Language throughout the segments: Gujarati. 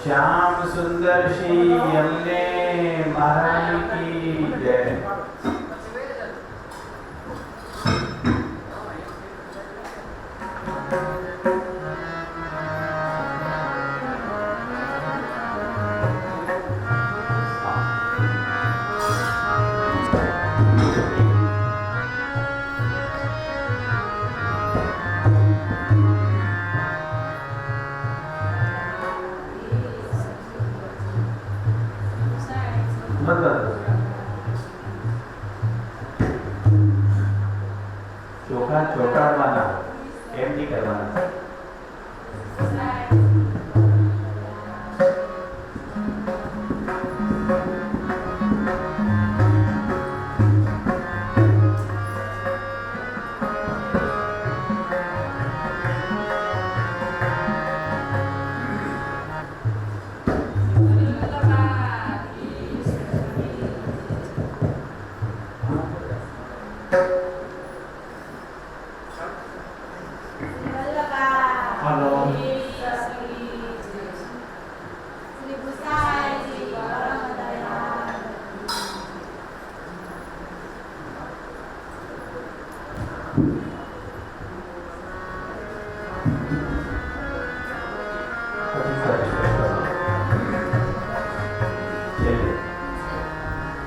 श्याम सुंदर श्री यमुने महारानी की जय। ચોખા ચોટાડવાના એમ નહીં કરવાના.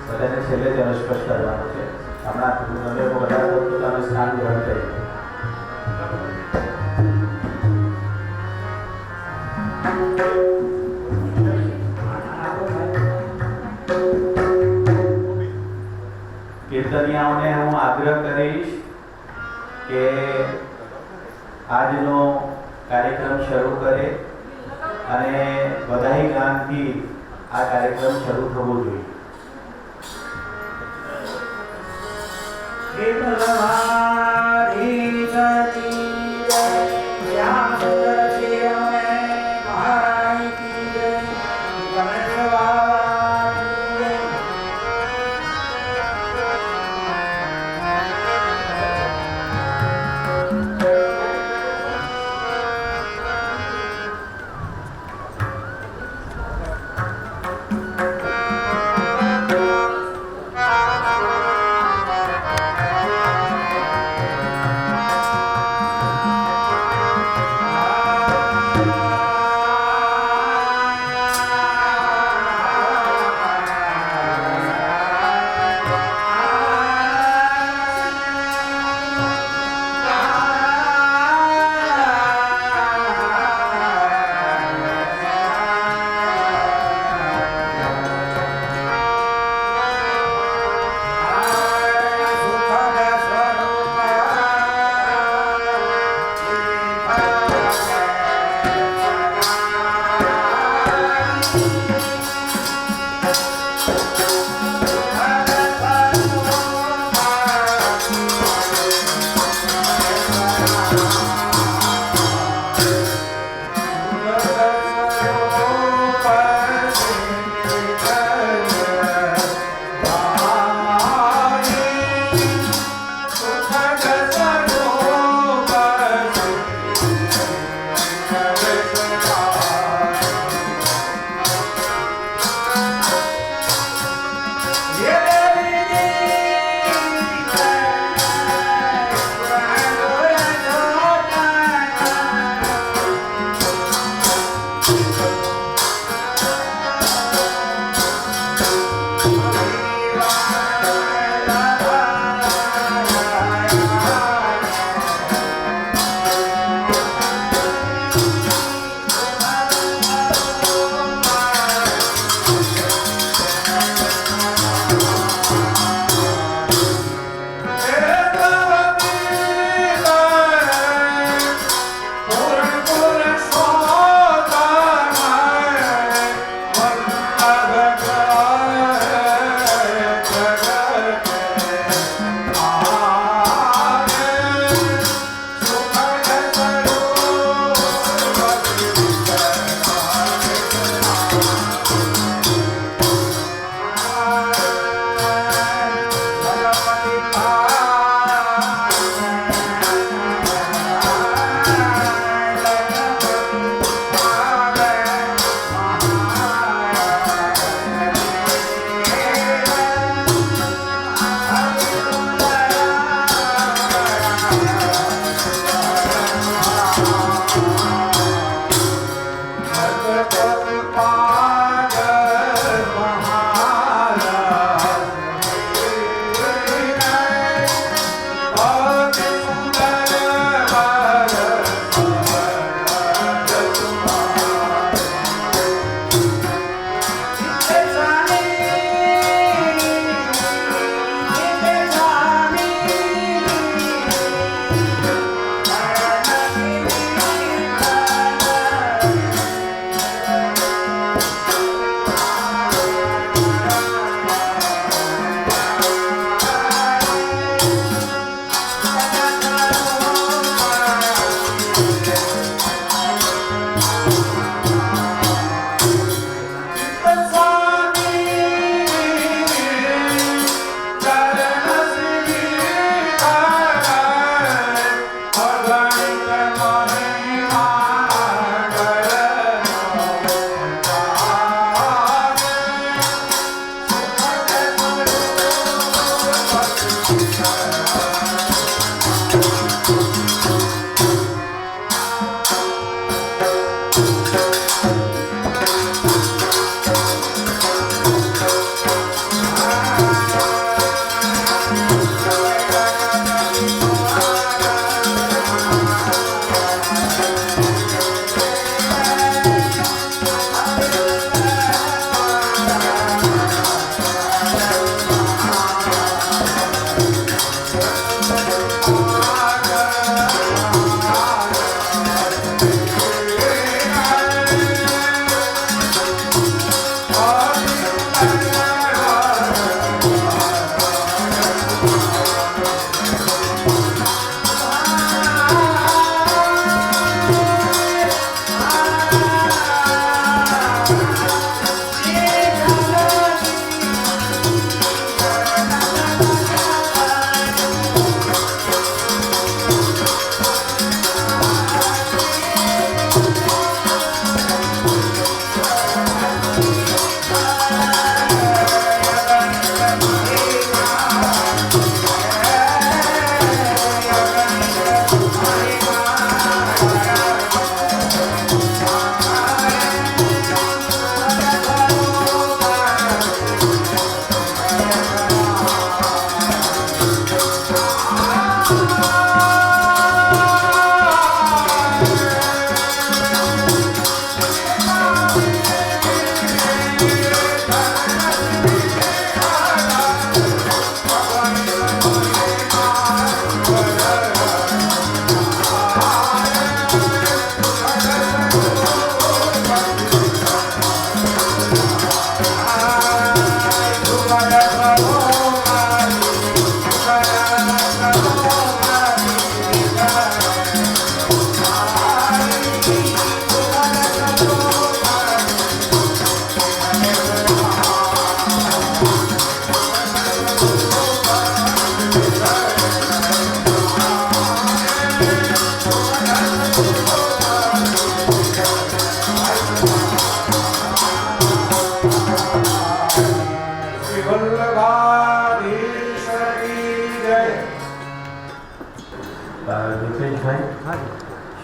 બધાને છેલ્લે જ સ્પર્શ કરવાનો છે. હમણાં તમે બધા પોતાનું સ્થાન ગ્રહણ કરી. કીર્તનિયાઓને હું આગ્રહ કરીશ કે આજનો કાર્યક્રમ શરૂ કરે અને બધાઈ ગામથી આ કાર્યક્રમ શરૂ થવો જોઈએ.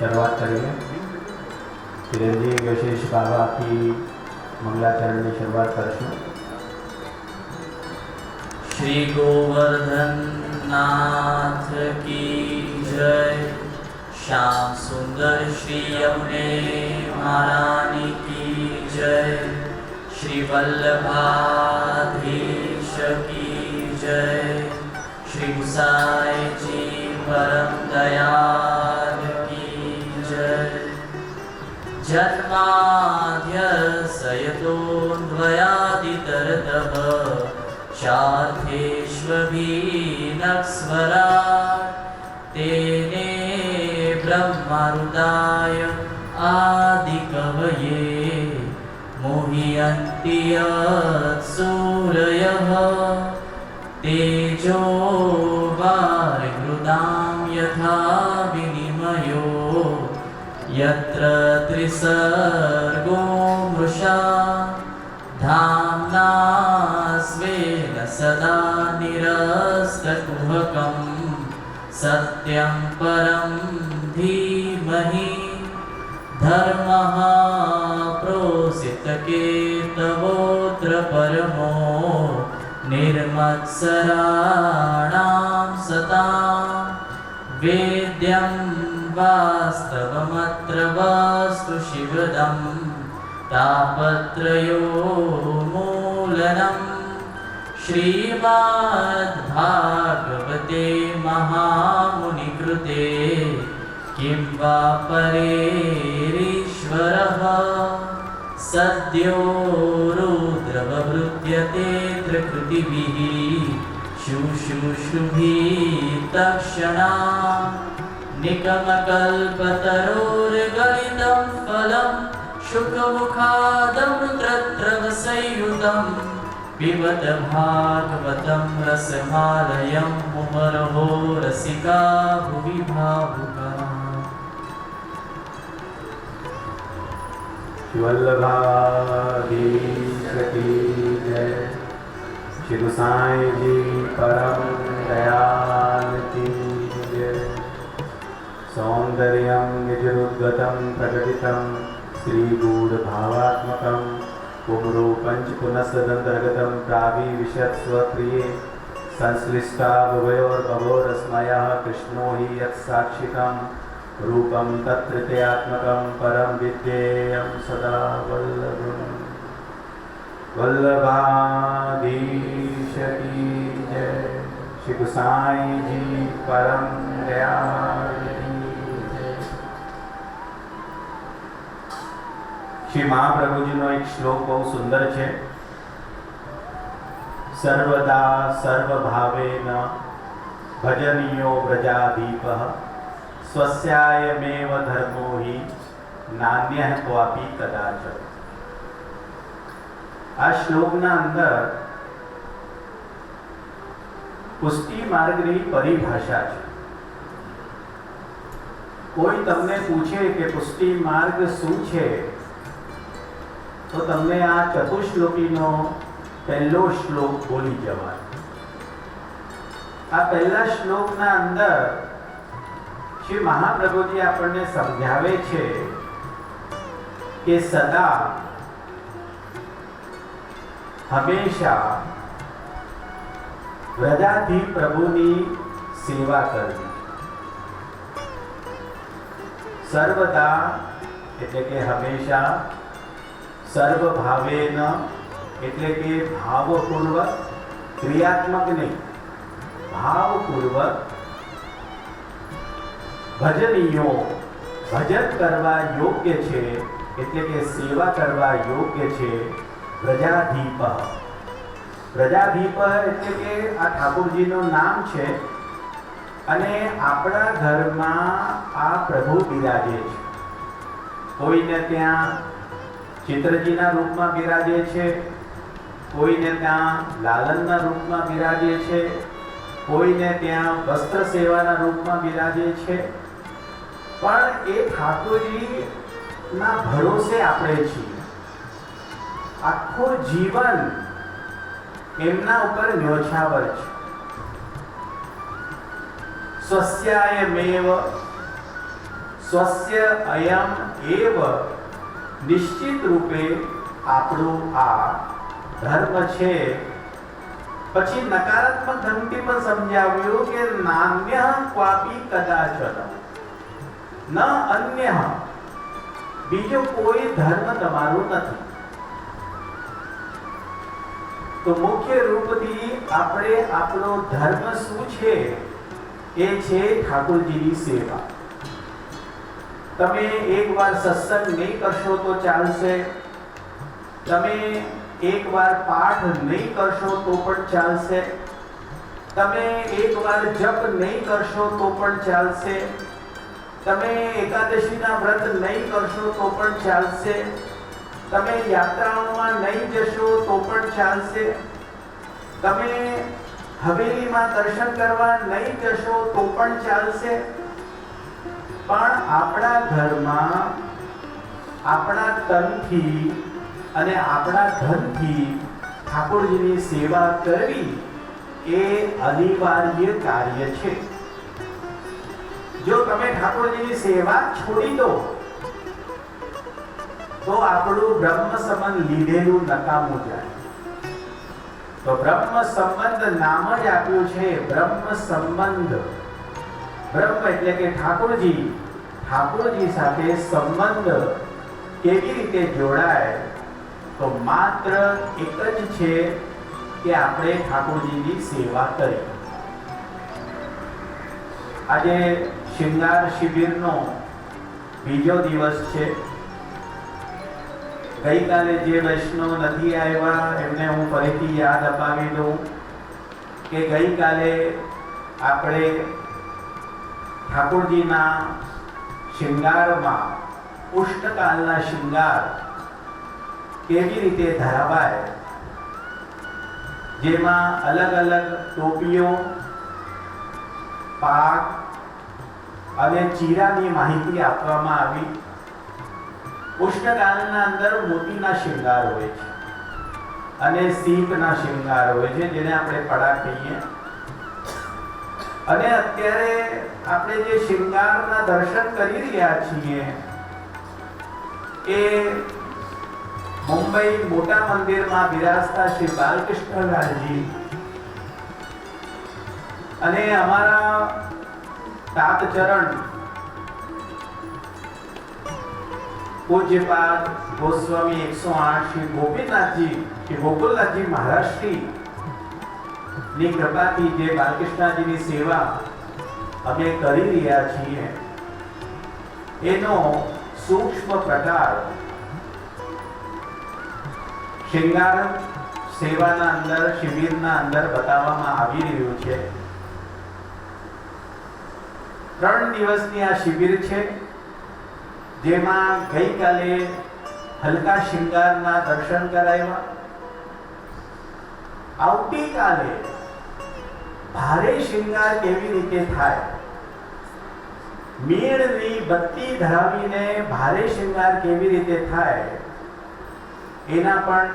शुरुआत करेंगे। चिरंजीव यशेष बाबा की मंगलाचरण की शुरुआत करशु। श्री गोवर्धन नाथ की जय। श्याम सुंदर श्री यमुने महारानी की जय। श्री वल्लभाधीश की जय। श्री गुसाई जी परम दयाल की जय। जन्माद्यसयतोऽन्वयादितरतः शार्थेष्वभिनक्स्वरा तेने ब्रह्मरुदाय आदिकवये मुह्यन्ति यत्सूरयः तेजो वारिमृदां यथा विनिमयो यत्र त्रिसर्गो मृषा धाम्ना स्वेन सदा निरस्तकुहकं सत्यं परं धीमहि धर्मः प्रोसितकेतवोऽत्र परमो निर्मत्सराणां सतां वेद्यं वास्तवमत्र वास्तु शिवदं तापत्रयोन्मूलनम् श्रीमद्भागवते महामुनिकृते किं वा परेरीश्वरः सद्यो रुद्रवभृत्यते त्रिकृतिभिः शुश्रूषुभिः निगमकल्पतरोर्गलितं फलं शुकमुखादमृतद्रवसंयुतं पिबत भागवतं रसमालयं मुहुरहो रसिका भुवि भावुकाः। वल्लभाधीश की जय। श्री गोसाई जी परम दयाल की जय। सौंदर्यं निजरुद्गतं प्रकटितं श्रीगूढभावात्मकं पुमरो पंचपुनस्तदन्तर्गतं प्राविविशत्स्वप्रिये संश्लिष्टा भुवयोर्भवोरस्मयः कृष्णो हि यत्साक्षितं रूपं तत्तृतीयात्मकं परं विद्येयं सदा वल्लभम्। वल्लभाधीश की जय। श्री गोसाई जी परम दयाल की जय। श्री महाप्रभुजीનો એક શ્લોક બહુ સુંદર છે। સર્વદા સર્વભાવેન ભજનીયો વ્રજાધીપઃ स्वस्यायमेव धर्मो हि नान्यः क्वापि कदाचन। आ श्लोकना अंदर पुष्टि मार्गनी परिभाषा है। कोई तमने पूछे कि पुष्टि मार्ग शू छे तो तमने आ चतुश्लोकीनो पहलो श्लोक बोली जवाय। आ पहला श्लोकना अंदर श्री महाप्रभुजी आपने समझावे छे कि सदा हमेशा व्रजाधीश प्रभुनी सेवा करवी। सर्वदा एटले के हमेशा, सर्वभावेन एटले के भावपूर्वक, क्रियात्मक नहीं भावपूर्वक भजनीयो भजन करवा योग्य छे एटले के सेवा करवा योग्य छे व्रजाधीप। व्रजाधीप एटले के आ ठाकुरजीनो नाम छे अने आपणा घरमां आ प्रभु बिराजे छे। कोईने त्यां चित्रजीना रूपमां बिराजे छे, कोईने त्यां लालनना रूपमां बिराजे छे, कोईने त्यां वस्त्र सेवाना रूपमां बिराजे छे। पण ए ठाकुरजी ना भरोसे आपणे छीए। आखो जीवन एमना उपर न्योछावर छे। स्वस्यायमेव स्वस्य अयम एव निश्चित रूपे आपणो आ धर्म छे। पछी नकारात्मक धमकी पर समझाव्યું કે નાન્ય ક્વાપી કદાચન ન અન્ય બીજો કોઈ ધર્મ તમારો નથી। તો મુખ્ય રૂપથી આપણે આપણો ધર્મ શું છે એ છે ઠાકોરજીની સેવા। તમે એકવાર સત્સંગ નહીં કરશો તો ચાલશે, તમે एक बार पाठ नहीं करशो तो पण चालशे, तमे एक बार जप नहीं करशो तो पण चालशे, तमे एकादशीना व्रत नहीं करशो तो पण चालशे, तमे यात्राओमां नहीं जशो तो पण चालशे, तमे हवेलीमां दर्शन करवा नहीं जशो तो पण चालशे। पण आपणा घरमां आपणा तनथी અને આપણા ધનથી ઠાકોરજીની સેવા કરવી એ અનિવાર્ય કાર્ય છે। જો તમે ઠાકોરજીની સેવા છોડી દો તો આપણું બ્રહ્મ સંબંધ લીધેલું નકામું જાય। તો બ્રહ્મ સંબંધ નામ જ આપ્યું છે બ્રહ્મ સંબંધ। બ્રહ્મ એટલે કે ઠાકોરજી ઠાકોરજી સાથે સંબંધ કેવી રીતે જોડાય, તો માત્ર એક જ છે કે આપણે ઠાકોરજીની સેવા કરી. આજે શૃંગાર શિબિરનો બીજો દિવસ છે. ગઈકાલે જે વૈષ્ણવ નથી આવ્યા એમને હું ફરીથી યાદ અપાવી દઉં કે ગઈકાલે આપણે ઠાકોરજીના શૃંગારમાં ઉષ્ણકાલના શૃંગાર કેવી રીતે ધરાવાય, જેમાં અલગ અલગ ટોપીઓ, પાક અને ચીરાની માહિતી આપવામાં આવી. ઉષ્ણકાલના અંદર મોતીના શૃંગાર હોય છે અને સીપના શૃંગાર હોય છે, જેને આપણે પડા કહીએ. અને અત્યારે આપણે જે શૃંગારના દર્શન કરી રહ્યા છીએ એ મુંબઈ મોટા મંદિરમાં બિરાજતા શ્રી બાલકૃષ્ણલાલજી અને અમારા તાતચરણ પૂજ્યપાદ ગોસ્વામી 108 શ્રી ગોપીનાથજી, શ્રી ગોકુલનાથજી મહારાજશ્રી ની કૃપાથી જે બાલકૃષ્ણજીની સેવા અમે કરી રહ્યા છીએ એનો સૂક્ષ્મ પ્રકાર શૃંગાર સેવાના અંદર, શિબિરના અંદર બતાવવામાં આવી રહ્યું છે. 3 દિવસની આ શિબિર છે, જેમાં ગઈકાલે હલકા શૃંગારના દર્શન કરાવ્યા. આવતીકાલે ભારે શૃંગાર કેવી રીતે થાય, મીણની બત્તી ધરાવીને ભારે શૃંગાર કેવી રીતે થાય, એના પણ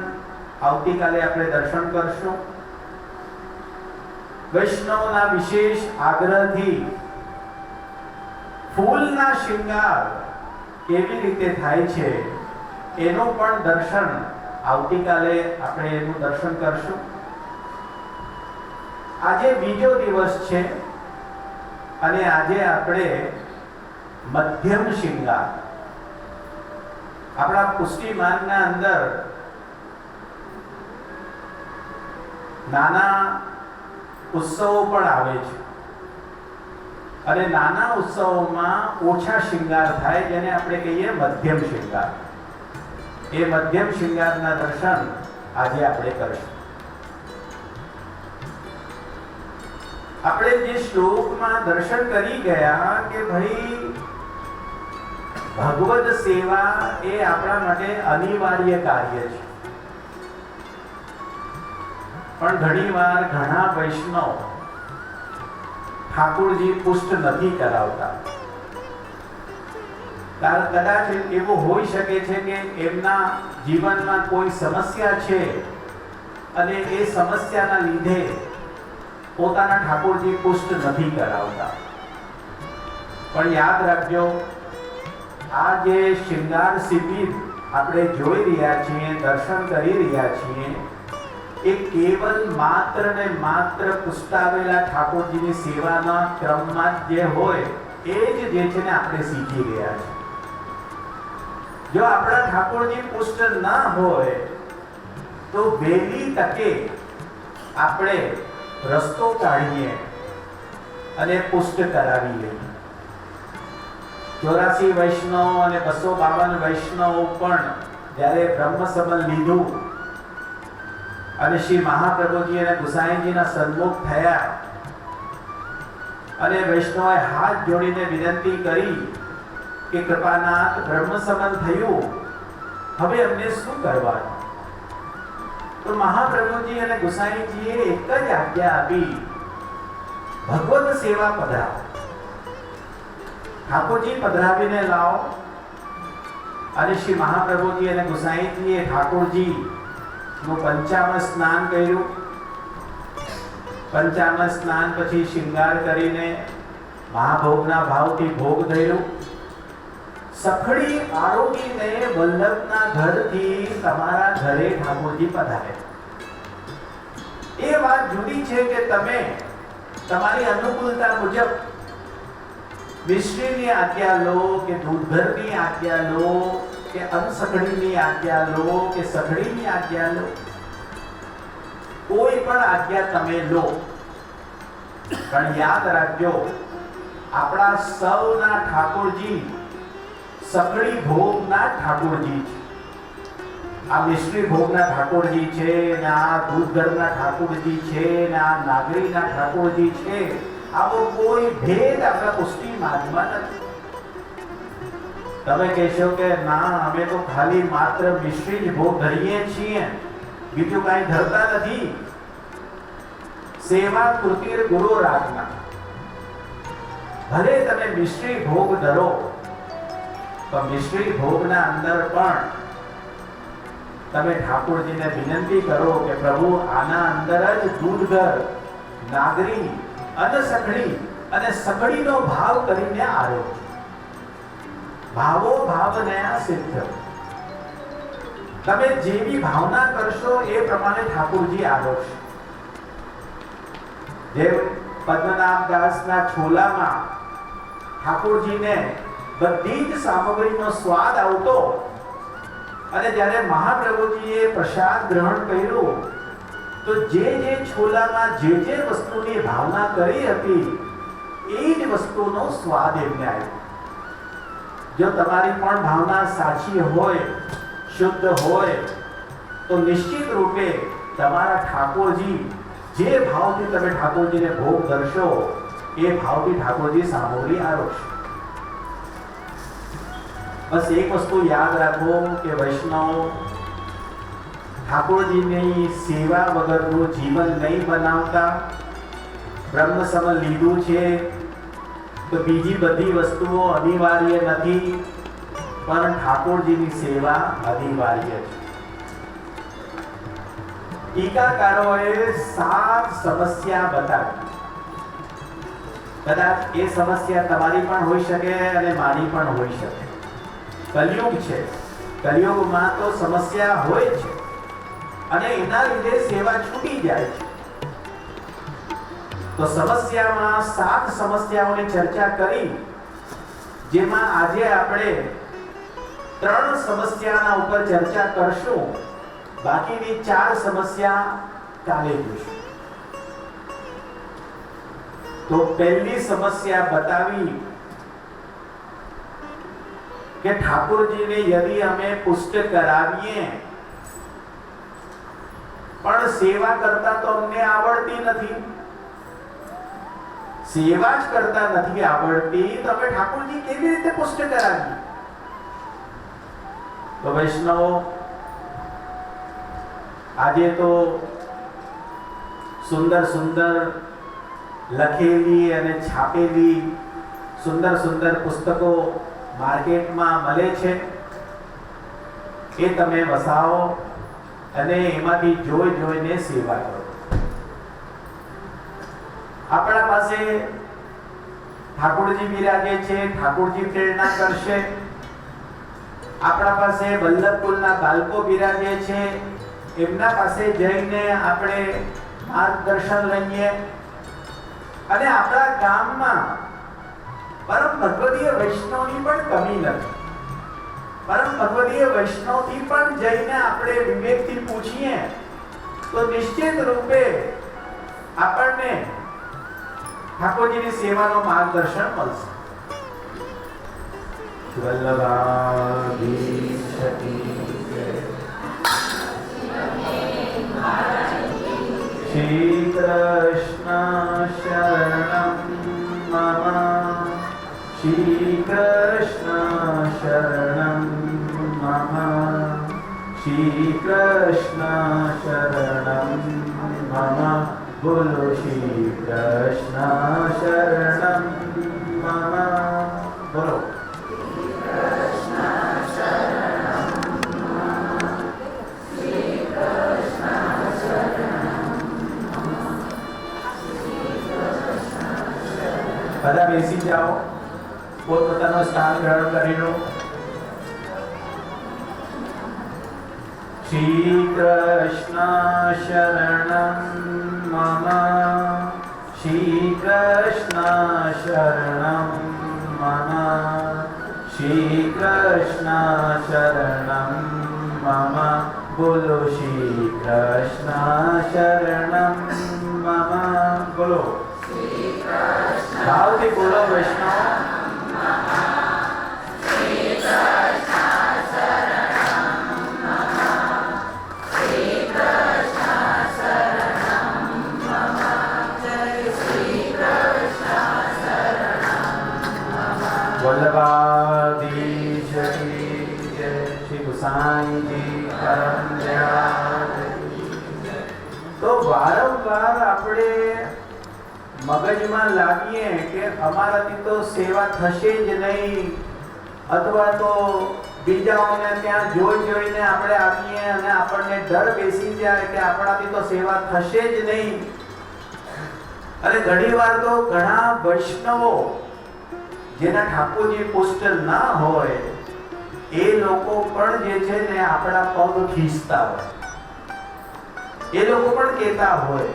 આવતીકાલે આપણે દર્શન કરશું. વૈષ્ણવના વિશેષ આગ્રહથી ફૂલના શૃંગાર કેવી રીતે થાય છે એનું પણ દર્શન આવતીકાલે આપણે એનું દર્શન કરશું. આજે બીજો દિવસ છે અને આજે આપણે મધ્યમ શૃંગાર, આપણા પુષ્ટિ માર્ગના અંદર નાના ઉત્સવો પણ આવે છે અને નાના ઉત્સવોમાં ઓછા શૃંગાર થાય, જેને આપણે કહીએ મધ્યમ શૃંગાર. એ મધ્યમ શૃંગારના દર્શન આજે આપણે કરીશું. આપણે જે શ્લોકમાં દર્શન કરી ગયા કે ભાઈ ભગવદ સેવા એ આપણા માટે અનિવાર્ય કાર્ય છે, પણ ઘણીવાર ઘણા વૈષ્ણવ ઠાકોરજી પુષ્ટ નથી કરાવતા. કદાચ એવું હોઈ શકે છે કે એમના જીવનમાં કોઈ સમસ્યા છે અને એ સમસ્યાના લીધે પોતાના ઠાકોરજી પુષ્ટ નથી કરાવતા. પણ યાદ રાખજો, આ જે શૃંગાર શિબિર આપણે જોઈ રહ્યા છીએ, દર્શન કરી રહ્યા છીએ, એ કેવલ માત્ર ને માત્ર પુષ્ટાવેલા ઠાકોરજીની સેવાના ક્રમમાં જે હોય એ જ જે છે ને આપણે શીખી રહ્યા છીએ. જો આપણા ઠાકોરજી પુષ્ટ ના હોય તો વહેલી તકે આપણે રસ્તો કાઢીએ અને પુષ્ટ કરાવી લઈએ. 84 વૈષ્ણવ અને 252 વૈષ્ણવ પણ જ્યારે બ્રહ્મ સંબંધ લીધું અને શ્રી મહાપ્રભુજી અને ગુસાઈજીના સન્મુખ થયા અને વૈષ્ણવે હાથ જોડીને વિનંતી કરી કે કૃપાનાથ, બ્રહ્મ સંબંધ થયું, હવે અમને શું કરવાનું? તો મહાપ્રભુજી અને ગુસાઈજીએ એક જ આજ્ઞા આપી, ભગવત સેવા પધરાવો. ઠાકોરજી પધરાવીને લાવો. અને શ્રી મહાપ્રભુજી અને ગુસાઈજીએ ઠાકોરજી નું પંચામૃત સ્નાન કર્યું. પંચામૃત સ્નાન પછી શૃંગાર કરીને મહાભોગના ભાવથી ભોગ ધર્યું. સખડી આરોગીને વલ્લભના ઘરથી તમારા ઘરે ઠાકોરજી પધારે. એ વાત જુદી છે કે તમે તમારી અનુકૂળતા મુજબ મિશ્રીની આજ્ઞા લો કે દૂધઘરની આજ્ઞા લો કે અનસખડીની આજ્ઞા લો કે સખડીની આજ્ઞા લો, કોઈ પણ આજ્ઞા તમે લો, પણ યાદ રાખજો આપણા સૌના ઠાકોરજી સખડી ભોગના ઠાકોરજી છે. આ મિશ્રી ભોગના ઠાકોરજી છે ને આ દૂધઘરના ઠાકોરજી છે ને આ નાગરીના ઠાકોરજી છે. આવો કોઈ ભેદ આપણા પુષ્ટિ માર્ગમાં નથી. તમે કહેશો કે ના અમે તો ખાલી માત્ર મિશ્રી જ ભોગ ધરીએ છીએ, બીજું કાંઈ ધરતા નથી. સેવા કૃતિર ગુરુ રાજના, ભલે તમે મિશ્રી ભોગ ધરો તો મિશ્રી ભોગના અંદર પણ તમે ઠાકોરજીને વિનંતી કરો કે પ્રભુ આના અંદર જ દૂધઘર, નાગરી, અનસખડી અને સખડીનો ભાવ કરીને આરો. ભાવો ભાવનયા સિદ્ધ. તમે જેવી ભાવના કરશો એ પ્રમાણે ઠાકોરજી આરોશે. જેમ પદ્મનાભ દાસના છોલામાં ઠાકોરજીને બધી જ સામગ્રીનો સ્વાદ આવતો અને જ્યારે મહાપ્રભુજીએ પ્રસાદ ગ્રહણ કર્યું તો જે છોલામાં જે વસ્તુની ભાવના કરી હતી એ જ વસ્તુનો સ્વાદ એમને આવ્યો. જો તમારી પણ ભાવના સાચી હોય, શુદ્ધ હોય તો નિશ્ચિત રૂપે તમારા ઠાકોરજી જે ભાવથી તમે ઠાકોરજીને ભોગ ધરશો એ ભાવથી ઠાકોરજી સામગ્રી આરોગશે. બસ એક વસ્તુ યાદ રાખો કે વૈષ્ણવ ઠાકોરજીની સેવા વગરનું જીવન નહીં બનાવતા. બ્રહ્મ સમ લીધું છે તો બીજી બધી વસ્તુઓ અનિવાર્ય નથી, પણ ઠાકોરજીની સેવા અનિવાર્ય છે. ટીકાકારોએ 7 સમસ્યા બતાવી. કદાચ એ સમસ્યા તમારી પણ હોઈ શકે અને મારી પણ હોઈ શકે. કલયુગ છે, કલયુગમાં તો સમસ્યા હોય છે અને એના લીધે સેવા છૂટી જાય છે. તો સમસ્યામાં 7 સમસ્યાઓની ચર્ચા કરી, જેમાં આજે આપણે 3 સમસ્યાના ઉપર ચર્ચા કરશું. બાકીની 4 સમસ્યા કાલે જોઈશું. તો પહેલી સમસ્યા બતાવી કે ઠાકોરજીને યદિ અમે પુષ્ટ કરાવીએ પણ સેવા કરતા તો અમને આવડતી નથી, સેવા જ કરતા નથી આવડતી, તો અમે ઠાકોરજી કેવી રીતે પુષ્ટ કરાવીએ? તો વૈષ્ણવો આજે તો સુંદર સુંદર લખેલી અને છાપેલી સુંદર સુંદર પુસ્તકો માર્કેટમાં મળે છે. એ તમે વસાવો અને એમાંથી જોઈને સેવા કરો. આપણા પાસે ઠાકોરજી બિરાજે છે, ઠાકોરજી પ્રેરણા કરશે. આપણા પાસે વલ્લભકુલના બાળકો બિરાજે છે, એમના પાસે જઈને આપણે માર્ગદર્શન લઈએ. અને આપણા ગામમાં પરમ ભગવદીય વૈષ્ણવની પણ કમી નથી. પરમ ભગવદીય વૈષ્ણવથી પણ જઈને આપણે વિવેકથી પૂછીએ તો નિશ્ચિત રૂપે આપણને ઠાકોરજીની સેવાનો માર્ગદર્શન મળશે. શ્રી કૃષ્ણ શરણમ મમ, શ્રી કૃષ્ણ શરણમ મમ, શ્રી કૃષ્ણ શરણમ મમ. બોલો શ્રી કૃષ્ણ શરણમ મમ. બોલો બધા બેસી જાઓ, પોતપોતાનું સ્થાન ગ્રહણ કરી લો. શ્રી કૃષ્ણ શરણમ મમ, શ્રી કૃષ્ણ શરણમ मम श्री कृष्ण शरणं मम बोलो श्री कृष्ण शरणं मम बोलो भावથી બોલો વૈષ્ણવ वल्लभाधीश की जय श्री गोसाई जी परम दयाळु। तो वारंवार આપણે મગજમાં લાવીએ કે અમારાથી તો સેવા થશે જ નહીં, અથવા તો બીજાઓને ત્યાં જોઈને આપણે આવીએ અને આપણને ડર બેસી જાય કે આપણાથી તો સેવા થશે જ નહીં। અને ઘણીવાર તો ઘણા વૈષ્ણવો જેના ઠાકોરજી પુષ્ટ ના હોય એ લોકો પણ જે છે ને આપણા પગ ખીચતા હોય, એ લોકો પણ કહેતા હોય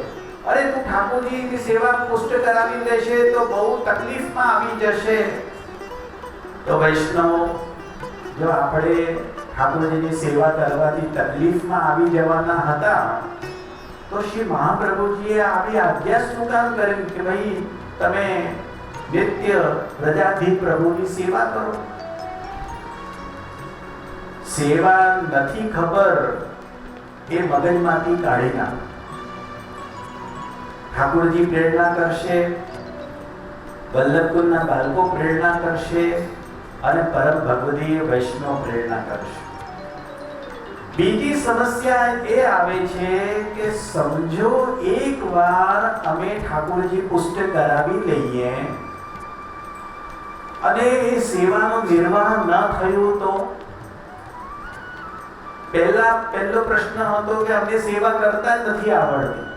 અરે તું ઠાકોરજીની સેવા પુષ્ટ કરાવી દેશે તો બહુ તકલીફમાં આવી જશે। તો વૈષ્ણવ જો આપણે ઠાકોરજીની સેવા કરવાથી તકલીફમાં આવી જવાના હતા તો શ્રી મહાપ્રભુજીએ આવી આજ્ઞા શું કામ કરી કે ભાઈ તમે નિત્ય પ્રજાધિપ પ્રભુની સેવા કરો। સેવા નથી ખબર એ મગજમાંથી કાઢી નાખો। ઠાકોરજી પ્રેરણા કરશે, વલ્લભકુંજના બાળકો પ્રેરણા કરશે અને પરમ ભગવદીય વૈષ્ણવ પ્રેરણા કરશે। બીજી સમસ્યા એ આવે છે કે સમજો એકવાર અમે ઠાકોરજી પુષ્ટ કરાવી લઈએ અને એ સેવાનો નિર્વાહ ન થયું તો પહેલો પ્રશ્ન હતો કે અમને સેવા કરતા જ નથી આવડતી।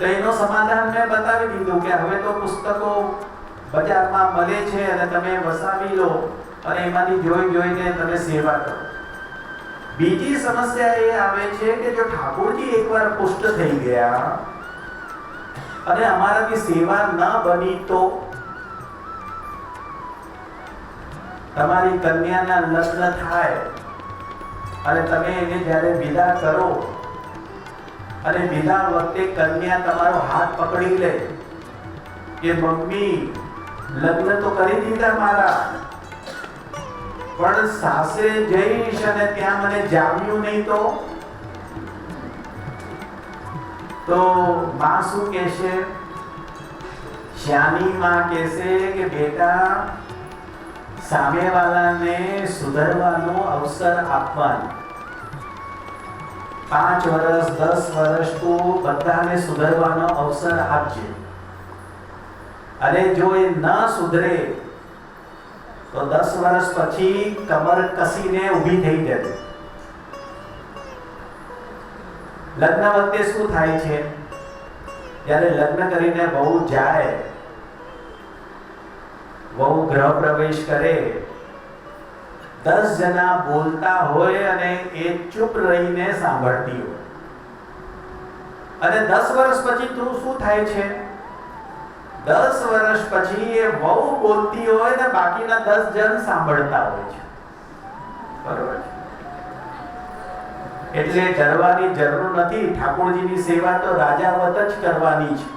તો એનો સમાધાન મેં બતાવી દીધું કે હવે તો પુસ્તકો બજારમાં મળે છે અને તમે વસાવી લો અને એમાંથી જોઈને તમે સેવા કરો। બીજી સમસ્યા એ આવે છે કે જો ઠાકોરજી એકવાર પુષ્ટ થઈ ગયા અને અમારાથી સેવા ન બની તો તમારી કન્યાના લગ્ન થાય અને તમે એને જ્યારે વિદા કરો અને વિદા વખતે કન્યા તમારો હાથ પકડી લે કે મમ્મી લગ્ન તો કરી દીધા મારા પણ સાસરે જઈશ અને ત્યાં મને જામ્યું નહીં તો માં શું કહેશે? શ્યાની માં કહેશે કે બેટા સામેવાળાને સુધરવાનો અવસર આપવાનો, 5 વર્ષ 10 વર્ષ તો બધાને સુધરવાનો અવસર આપજે અને જો એ ન સુધરે તો 10 વર્ષ પછી કમર કસીને ઊભી થઈ જશે। લગ્ન વખતે શું થાય છે? જ્યારે લગ્ન કરીને વહુ જાય, વહુ ગ્રહ પ્રવેશ કરે, 10 જણા બોલતા હોય અને એ ચૂપ રહીને સાંભળતી હોય અને 10 વર્ષ પછી તું શું થાય છે? 10 વર્ષ પછી એ વહુ બોલતી હોય ને બાકીના 10 જણ સાંભળતા હોય છે। બરોબર છે? એટલે ડરવાની જરૂર નથી। ઠાકોરજીની સેવા તો રાજાવત જ કરવાની છે।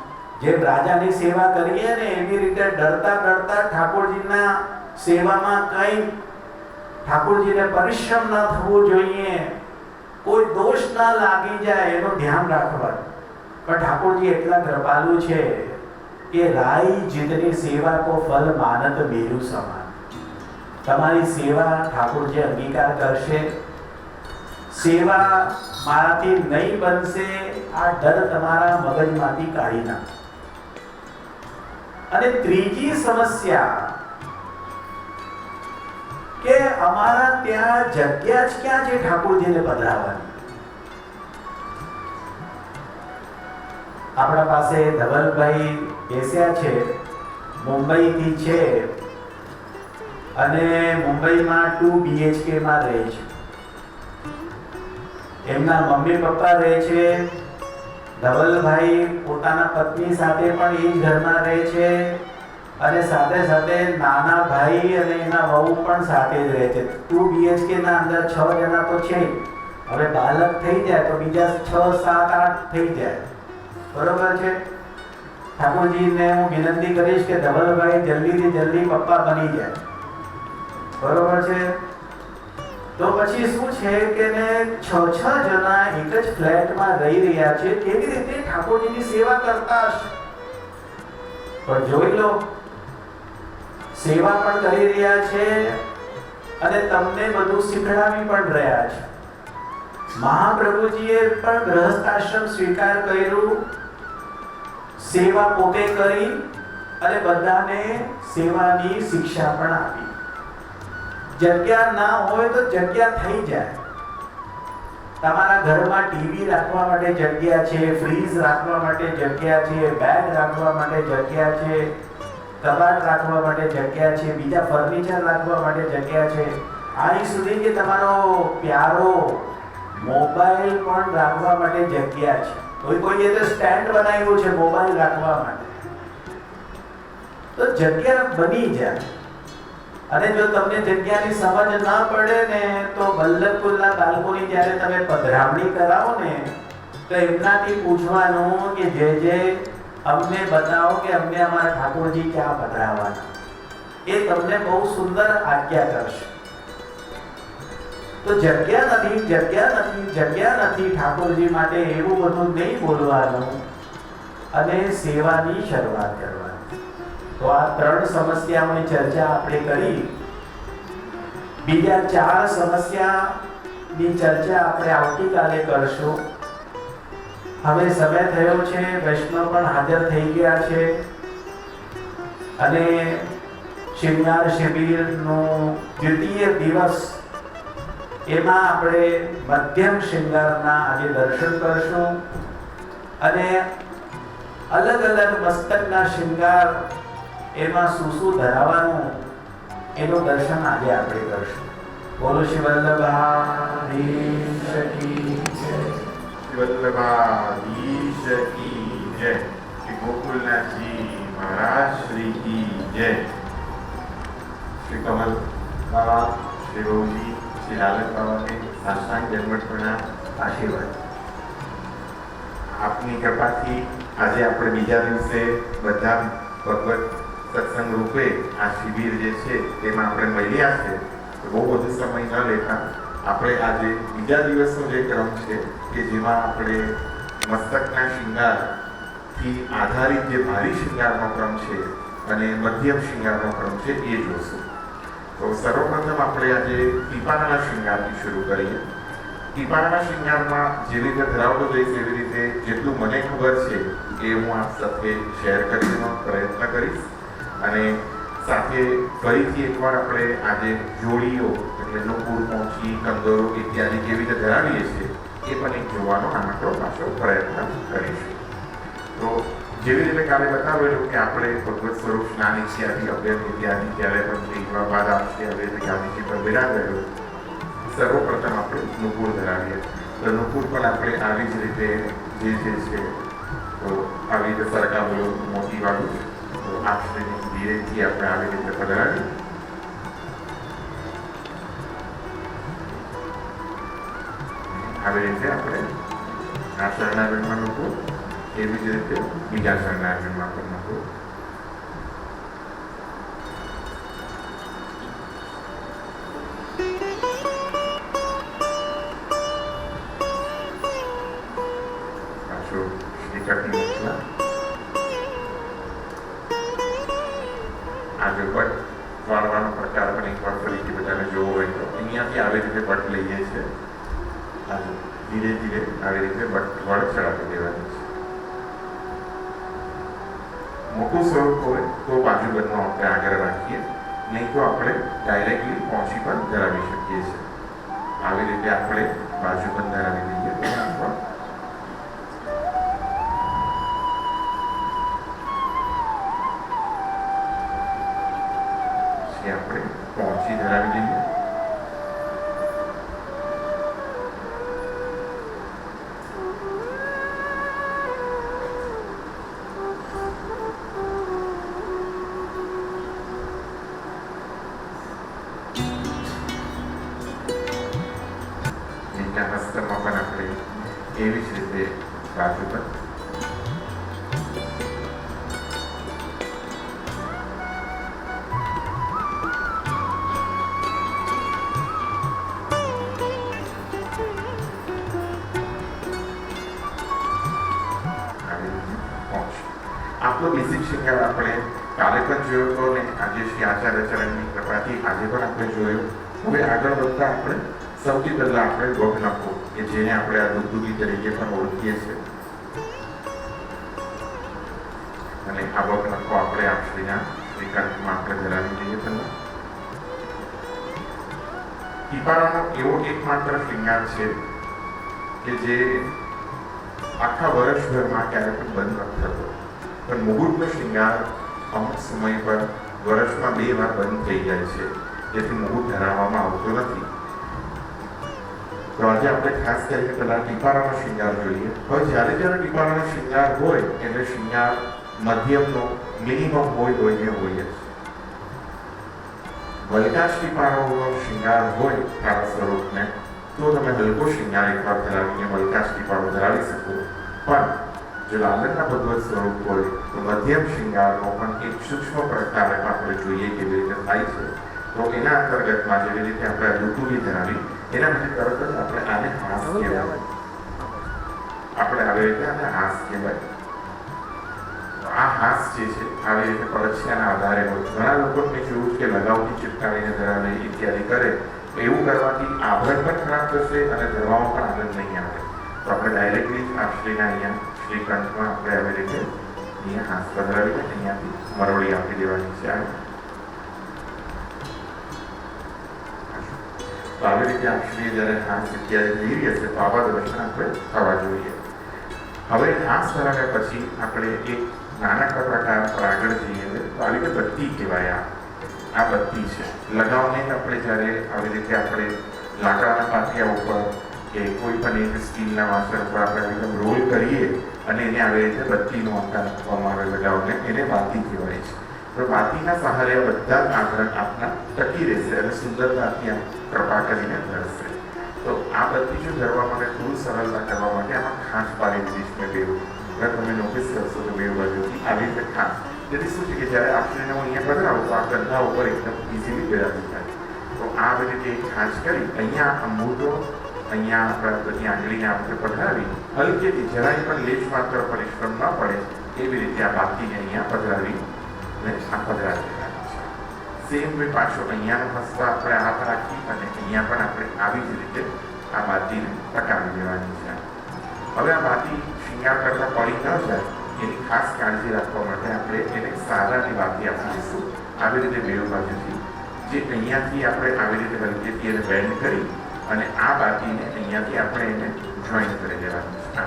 જેમ રાજાની સેવા કરીએ ને એવી રીતે ડરતા ઠાકોરજીના સેવામાં કઈ ઠાકોરજીને પરિશ્રમ ન થવો જોઈએ, કોઈ દોષ ન લાગી જાય એનું ધ્યાન રાખવાનું। પણ ઠાકોરજી એટલા કૃપાલુ છે કે રાઈ જીતની સેવા કો ફલ માનત મેરુ સમાન। તમારી સેવા ઠાકોરજી અંગીકાર કરશે। સેવા મારાથી નહીં બનશે આ ડર તમારા મગજમાંથી કાઢી નાખો। અને ત્રીજી સમસ્યા કે અમારા ત્યાં જગ્યા જ ક્યાં છે ઠાકોરજીને પધરાવવાની? આપણા પાસે ધવલભાઈ બેસ્યા છે, મુંબઈથી છે અને મુંબઈમાં 2 BHK માં રહે છે। એમના મમ્મી પપ્પા રહે છે, ધવલભાઈ પોતાના પત્ની સાથે પણ એ જ ઘરમાં રહે છે અને સાથે સાથે નાના ભાઈ અને એના વહુ પણ સાથે જ રહે છે. 2 BHK ના અંદર 6 જણા તો છે. હવે બાલક થઈ જાય તો બીજા 6, 7, 8 થઈ જાય. બરોબર છે. ઠાકોરજીને હું વિનંતી કરીશ કે ધવલભાઈ જલ્દીથી જલ્દી પપ્પા બની જાય. બરોબર છે. તો પછી શું છે કે ને 6 જણા એક જ ફ્લેટમાં રહી રહ્યા છે, કેવી રીતે ઠાકોરજીની સેવા કરતા હશે? પણ જોઈ લો, સેવા પણ કરી રહ્યા છે અને તમને બધું શીખડાવી પણ રહ્યા છે. મહાપ્રભુજીએ પણ ગૃહસ્થ આશ્રમ સ્વીકાર કર્યું, સેવા પોતે કરી અને બધાને સેવાની શિક્ષા પણ આપી. જગ્યા ના હોય તો જગ્યા થઈ જાય. તમારા ઘરમાં ટીવી રાખવા માટે જગ્યા છે, ફ્રીજ રાખવા માટે જગ્યા છે, બેડ રાખવા માટે જગ્યા છે, કબાટ રાખવા માટે જગ્યા છે, બીજા ફર્નિચર રાખવા માટે જગ્યા છે. અહીં સુધી કે તમારો પ્યારો મોબાઈલ પણ રાખવા માટે જગ્યા છે. કોઈએ તો સ્ટેન્ડ બનાવ્યું છે મોબાઈલ રાખવા માટે. તો જગ્યા બની જાય. અને જો તમને જગ્યાની સમજ ના પડે ને તો વલ્લભપુરના બાળકોની જ્યારે તમે પધરામણી કરાવો ને તો એમનાથી પૂછવાનું કે જે અમને બતાવો કે અમને અમારા ઠાકોરજી ક્યાં પધરાવવાના. એ તમને બહુ સુંદર આજ્ઞા કરશે. તો જગ્યા નથી ઠાકોરજી માટે એવું બધું નહીં બોલવાનું અને સેવાની શરૂઆત કરવાની. તો આ 3 સમસ્યાઓની ચર્ચા આપણે કરી. બીજા 4 સમસ્યાની ચર્ચા આપણે આવતીકાલે કરશું. હવે સમય થયો છે, વૈષ્ણવ પણ હાજર થઈ ગયા છે અને શિંગાર શિબિરનો દ્વિતીય દિવસ એમાં આપણે મધ્યમ શૃંગારના આજે દર્શન કરશું અને અલગ અલગ મસ્તકના શૃંગાર એમાં શું ધરાવવાનું એનું દર્શન આજે આપણે કરશું. બોલો શ્રી વલ્લભાધીશ કી જય. વલ્લભાધીશ કી જય. શ્રી ગોકુલનાથજી મહારાજ શ્રી કી જય. શ્રી કમલ બાબા, શ્રી બહુજી, શ્રી લાલક બાબાને સાષ્ટાંગ દંડવત પ્રણામ, આશીર્વાદ. આપની કૃપાથી આજે આપણે બીજા દિવસે બધા ભગવત સત્સંગ રૂપે આ શિબિર જે છે તેમાં આપણે મળ્યા છે. તો બહુ વધુ સમય ન લેતા આપણે આજે બીજા દિવસનો જે ક્રમ છે કે જેમાં આપણે મસ્તકના શૃંગારથી આધારિત જે ભારી શૃંગારનો ક્રમ છે અને મધ્યમ શૃંગારનો ક્રમ છે એ જોશું. તો સર્વપ્રથમ આપણે આજે ટીપાના શૃંગારથી શરૂ કરીએ. ટીપાના શૃંગારમાં જેવી રીતે ધરાવતો જઈશ એવી રીતે જેટલું મને ખબર છે એ હું આપ સાથે શેર કરીને પ્રયત્ન કરીશ. અને સાથે ફરીથી એકવાર આપણે આજે જોડીઓ એટલે નુપુર, પહોંચી, કંદોરો ઇત્યાદિ કેવી રીતે ધરાવીએ છીએ એ પણ એક જોવાનો નાનકડો પાછો પ્રયત્ન કરીશું. તો જેવી રીતે કાલે બતાવેલું કે આપણે ભગવત સ્વરૂપ સ્નાન ઇત્યાદિ અભ્યન ઇત્યાદિ ત્યારે પણ શીખવા બાદ આપશે હવે ગાંધીજી પર બિરાજેલું. સર્વપ્રથમ આપણે નુપુર ધરાવીએ. તો નુપુર પણ આપણે આવી જ રીતે જે છે તો આવી રીતે સરકાર મોટી વાળું તો આશ્રયની ધીરેથી આપણે આવી રીતે પધરાવીએ. આવી રીતે આપણે આ શરણાગઢમાં નુપુર, એવી જ રીતે બીજા શરણાગઢમાં પણ નુપુર. આજે વટ વાળવાનો પ્રકાર પણ એકવાર ફરીથી બધાને જોવો હોય તો અહીંયાથી આવી રીતે વટ લઈએ છીએ. ધીરે ધીરે આવી રીતે વટ ચડાવી દેવાની છે. મોટું સ્વરૂપ હોય તો બાજુબંધમાં આપણે આગળ રાખીએ, નહીં તો આપણે ડાયરેક્ટલી પહોંચી પણ ધરાવી શકીએ છીએ. આવી રીતે આપણે બાજુબંધ ધરાવી દઈએ તો આપણે પહોંચી ધરાવી દઈએ. બીજા હસ્તમાં પણ આપણે એવી જ રીતે બાજુ પર આપણો બેસિક શિંગાર આપણે કાલે પણ જોયો હતો અને આજે શ્રી આચાર્ય ચરણની કૃપાથી આજે પણ આપણે જોયો. હવે આગળ વધતા આપણે સૌથી પહેલા આપણે ગોખનખો કે જેને આપણે આ દુધુગી તરીકે પણ ઓળખીએ છીએ અને આ ગોખનખો આપણે આપશ્રીના શ્રીકાંતમાં આપણે ધરાવી દઈએ પહેલા. ટીપારાનો એવો એકમાત્ર શિંગાર છે કે જે આખા વર્ષભરમાં ક્યારે પણ બંધ નથી થતો, પણ મુગુટનો શિંગાર અમુક સમય પર વર્ષમાં 2 વાર બંધ થઈ જાય છે, જેથી મુગુટ ધરાવવામાં આવતો નથી. તો આજે આપણે ખાસ કરીને પહેલા ટીપારાનો શિંગાર જોઈએ. હવે જ્યારે ટીપારાનો શિંગાર હોય એટલે શિંગાર મધ્યમનો મિનિમમ હોય એ હોય જ. વલકાશ ટીપારાનો શિંગાર હોય તારા સ્વરૂપને તો તમે હલકો શિંગાર એકવાર ધરાવીને વલકાશ ટીપારો ધરાવી શકો, પણ જો લાલનના ભગવત સ્વરૂપ હોય તો મધ્યમ શિંગારનો પણ એક સૂક્ષ્મ પ્રકાર આપણે જોઈએ કેવી રીતે થાય છે. તો એના અંતર્ગતમાં જેવી રીતે આપણે દુધુગી ધરાવી એના પછી તરત જ આપણે આને હાસ કહેવાય. આપણે આવી રીતે આને હાસ કહેવાય. આ હાસ જે છે આવી રીતે પડછિયાના આધારે હોય. ઘણા લોકો મેં જોયું કે લગાવથી ચિપકાવીને ધરાવે ઇત્યાદિ કરે. એવું કરવાથી આભરણ પણ ખરાબ થશે અને ધરવામાં પણ આનંદ નહીં આવે. તો આપણે ડાયરેક્ટલી આપશ્રીના અહીંયા શ્રીકંઠમાં આપણે આવી રીતે અહીંયા હાથ પધરાવીને અહીંયાથી મરોડી આપી દેવાની છે. તો આવી રીતે આપશ્રી જ્યારે હાથ ઇત્યાદિ થઈ રહી હશે તો આવા દર્શન આપણે થવા જોઈએ. હવે હાથ ધરાવ્યા પછી આપણે એક નાનકડા પ્રકાર પર આગળ જઈએ તો આવી રીતે બત્તી કહેવાય. આ બત્તી છે. લગાવને આપણે જ્યારે આવી રીતે આપણે લાકડાના પાટિયા ઉપર કે કોઈ પણ એક સ્ટીલના વાસણ ઉપર આપણે એકદમ રોલ કરીએ અને એને આવી રીતે બત્તીનો આકાર આપવામાં આવે લગાવને, એને બાતી કહેવાય છે. તો બાતીના સહારે બધા જ આભરણ આપના ટકી રહેશે અને સુંદરતાથી આમ કૃપા કરીને ધરશે. તો આ બત્તી જો ધરવા માટે થોડું સરળતા કરવા માટે આમાં ખાંચ પાડી દીધી છે મેં બેવું. તમે નોટિસ કરશો તો બેવ બાજુથી આવી રીતે ખાંચ. તેથી શું છે કે જ્યારે આપશ્રીને હું અહીંયા પધરાવું તો આ કંધા ઉપર એકદમ ઇઝીલી બેરાવી થાય. તો આ રીતે ખાંચ કરી અહીંયા આ મૂળો અહીંયા આપણે બધી આંગળીને આપણે પધરાવી હલકેથી જરાય પણ લેશ માત્ર પરિશ્રમ ન પડે એવી રીતે આ બાતીને અહીંયા પધરાવી અને આ પધરાવી દેવાની છે. સેમ વે પાછો અહીંયાનો હસ્ત આપણે હાથ રાખી અને અહીંયા પણ આપણે આવી જ રીતે આ બાતીને ટકાવી દેવાની છે. હવે આ બાતી શિંગાર કરતા પડી ન જાય એની ખાસ કાળજી રાખવા માટે આપણે એને સારાની બાતી આપીશું. આવી રીતે બેવ બાજુથી જે અહીંયાથી આપણે આવી રીતે હલકેથી એને બેન્ડ કરી અને આ બાતીને અહીંયાથી આપણે એને જોઈન્ટ કરી દેવાની છે.